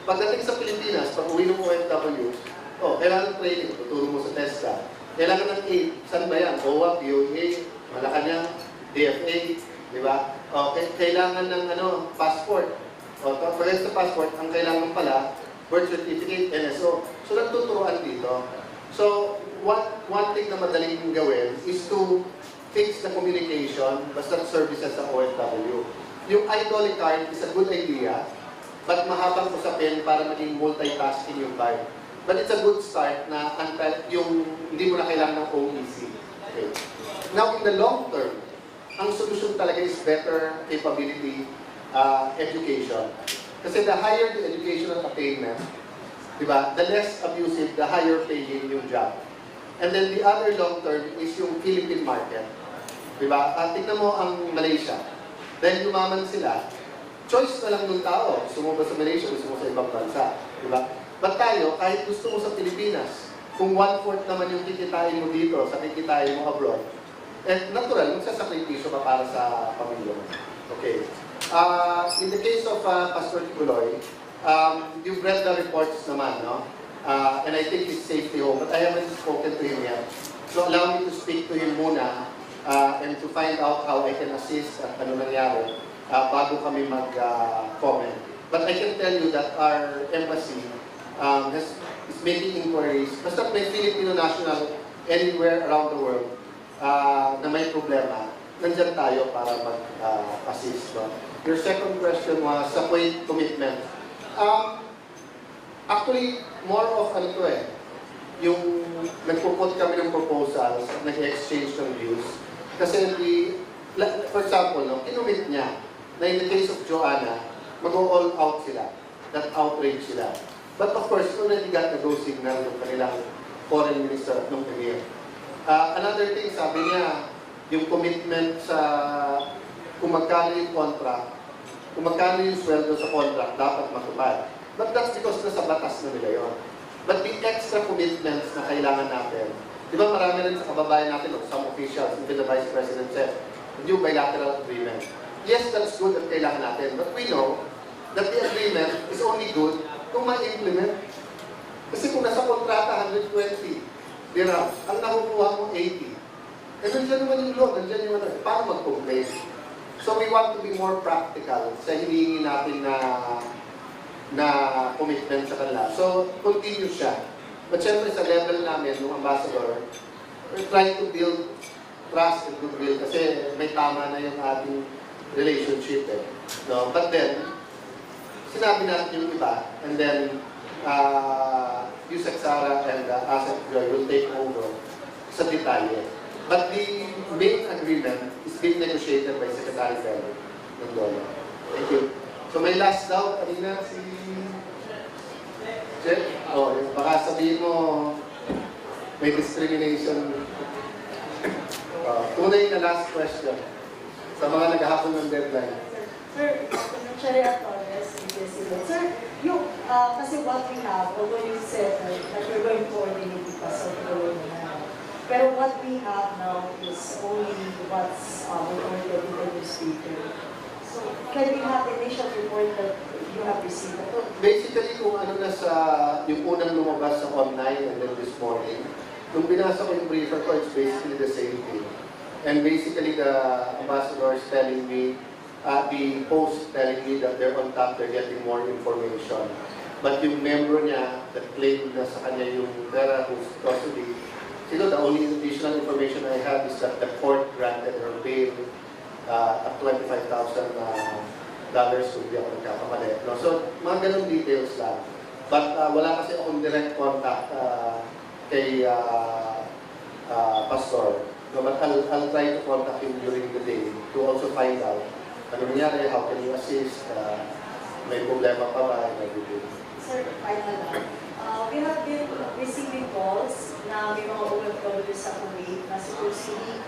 Pagdating sa Pilipinas, pag uwi ng OFW, kailangan ng training, tuturo mo sa TESDA. Kailangan ng aid. Saan ba yan? OWA, POA, Malacanang, DFA, di ba? Kailangan ng passport. Pagdating sa passport, ang kailangan pala, birth certificate, NSO. So nagtuturuan dito. So one thing na madaling gawin is to fix the communication, basta services sa OFW. Yung iDolly card is a good idea, but mahabang usapin para maging multitasking yung card. But it's a good start na yung hindi mo na kailangan ng OEC. Okay. Now, in the long term, ang solusyon talaga is better capability education. Kasi the higher the educational attainment, di ba, the less abusive, the higher paying yung job. And then the other long term is yung Philippine market. Di ba? Tingnan mo ang Malaysia. Dahil yumaman sila, choice na lang ng tao. Gusto mo ba sa Malaysia, gusto mo sa ibang bansa. Di ba? But tayo, kahit gusto mo sa Pilipinas, kung 1/4 naman yung kikitain mo dito sa kikitain mo abroad, natural, magsasakripisyo ka para sa pamilya mo. Okay. In the case of Pastor Kibuloy, you've read the reports naman, no? And I think he's safely home, but I haven't spoken to him yet. So allow me to speak to him muna and to find out how I can assist at ano nangyari bago kami mag-comment. But I can tell you that our embassy is making inquiries. Basta may Filipino national anywhere around the world na may problema, nandyan tayo para mag-assist. Your second question was sa Kuwait commitment. Actually, more of yung nagpuput kami ng proposals, nag-exchange ng views. Kasi for example, kinumit niya na in the case of Joanna, mag-all out sila, that outrage sila. But of course, already got the go signal ng kanilang foreign minister at nung premier. Another thing, sabi niya, yung commitment sa kung magkano yung contract, kung magkano yung sweldo sa contract, dapat matupad. But that's because nasa batas na nila yun. But the extra commitments na kailangan natin, di ba marami rin sa kababayan natin, some officials, even the Vice President said, new bilateral agreement. Yes, that's good at kailangan natin. But we know that the agreement is only good kung ma-implement. Kasi kung nasa kontrata 120 dirham, ang nakukuha mo 80. Eh, nandiyan naman yung law, nandiyan yung paano mag-complain? So we want to be more practical sa hinihingi natin na commitment sa kanila. So, continue siya. But syempre sa level namin, ng ambassador, we're trying to build trust and goodwill kasi may tama na yung ating relationship. No? But then, sinabi natin yung iba, and then Yusek Sara and Asset Joy will take over sa detalye. But the main agreement is being negotiated by Secretary Fellow ng DOLE. Thank you. So may last daw, kanina si Jeff. Oh, baka sabihin mo may discrimination. Tunay na last question sa mga naghahapon ng deadline. Sir, Charia Torres, President. Sir, yung, kasi what we have, although you said that you're going to coordinate because of the pero what we have now is only what's recorded in the newspaper. So, can we have the initial report that you have received? Basically, kung ano na sa yung unang lumabas sa online and then this morning, nung binasa ko yung briefer ko, it's basically the same thing. And basically, the ambassador is telling me, the post telling me that they're on top, they're getting more information. But yung member niya that claimed na sa kanya yung pera who's custody, the only additional information I have is that the court granted her bail at $25,000 kung hindi ako nagkakamali. No? So, mga ganun details lang. But wala kasi akong direct contact kay Pastor. No, but I'll try to contact him during the day to also find out ano nangyari, how can you assist, may problema pa ba, and everything. Sir, final lang. We have been receiving calls na may mga OFW sa Kuwait na supposedly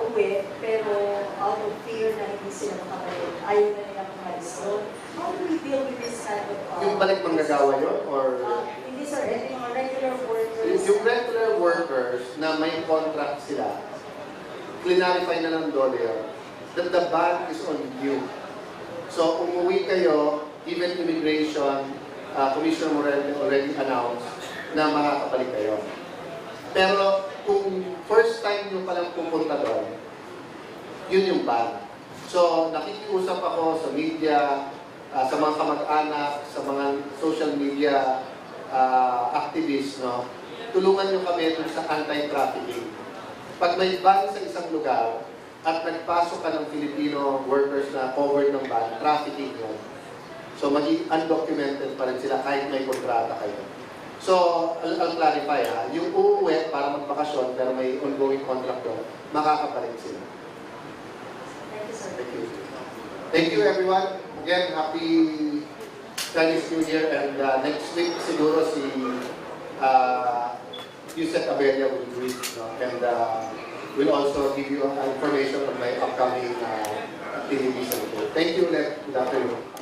uwi, pero out of fear na hindi sila makabalik, ayaw na nila kumalis doon. How do we deal with this kind of... Yung balik manggagawa yun, or... hindi sir, yung mga regular workers... Yung regular workers na may contract sila, clarify na ng DOLE yun, that the ban is on you. So, umuwi kayo, even immigration, Commissioner Morel already announced na makakabalik kayo. Pero kung first time nyo palang pupunta doon, yun yung ban. So, nakikiusap ako sa media, sa mga kamag-anak, sa mga social media activists, no? Tulungan nyo kami dun sa anti-trafficking. Pag may ban sa isang lugar at nagpasok ka ng Filipino workers na covered ng ban, trafficking yun. So, maging undocumented pa rin sila kahit may kontrata kayo. So, I'll clarify ha. Yung uuwi para magbakasyon pero may ongoing contract doon, makakabalik sila. Thank you, sir. Thank you. Thank you, everyone. Again, happy Chinese New Year. And next week, siguro si Yusek Abella will greet. No? And we'll also give you information on my upcoming activities. Thank you, Good afternoon.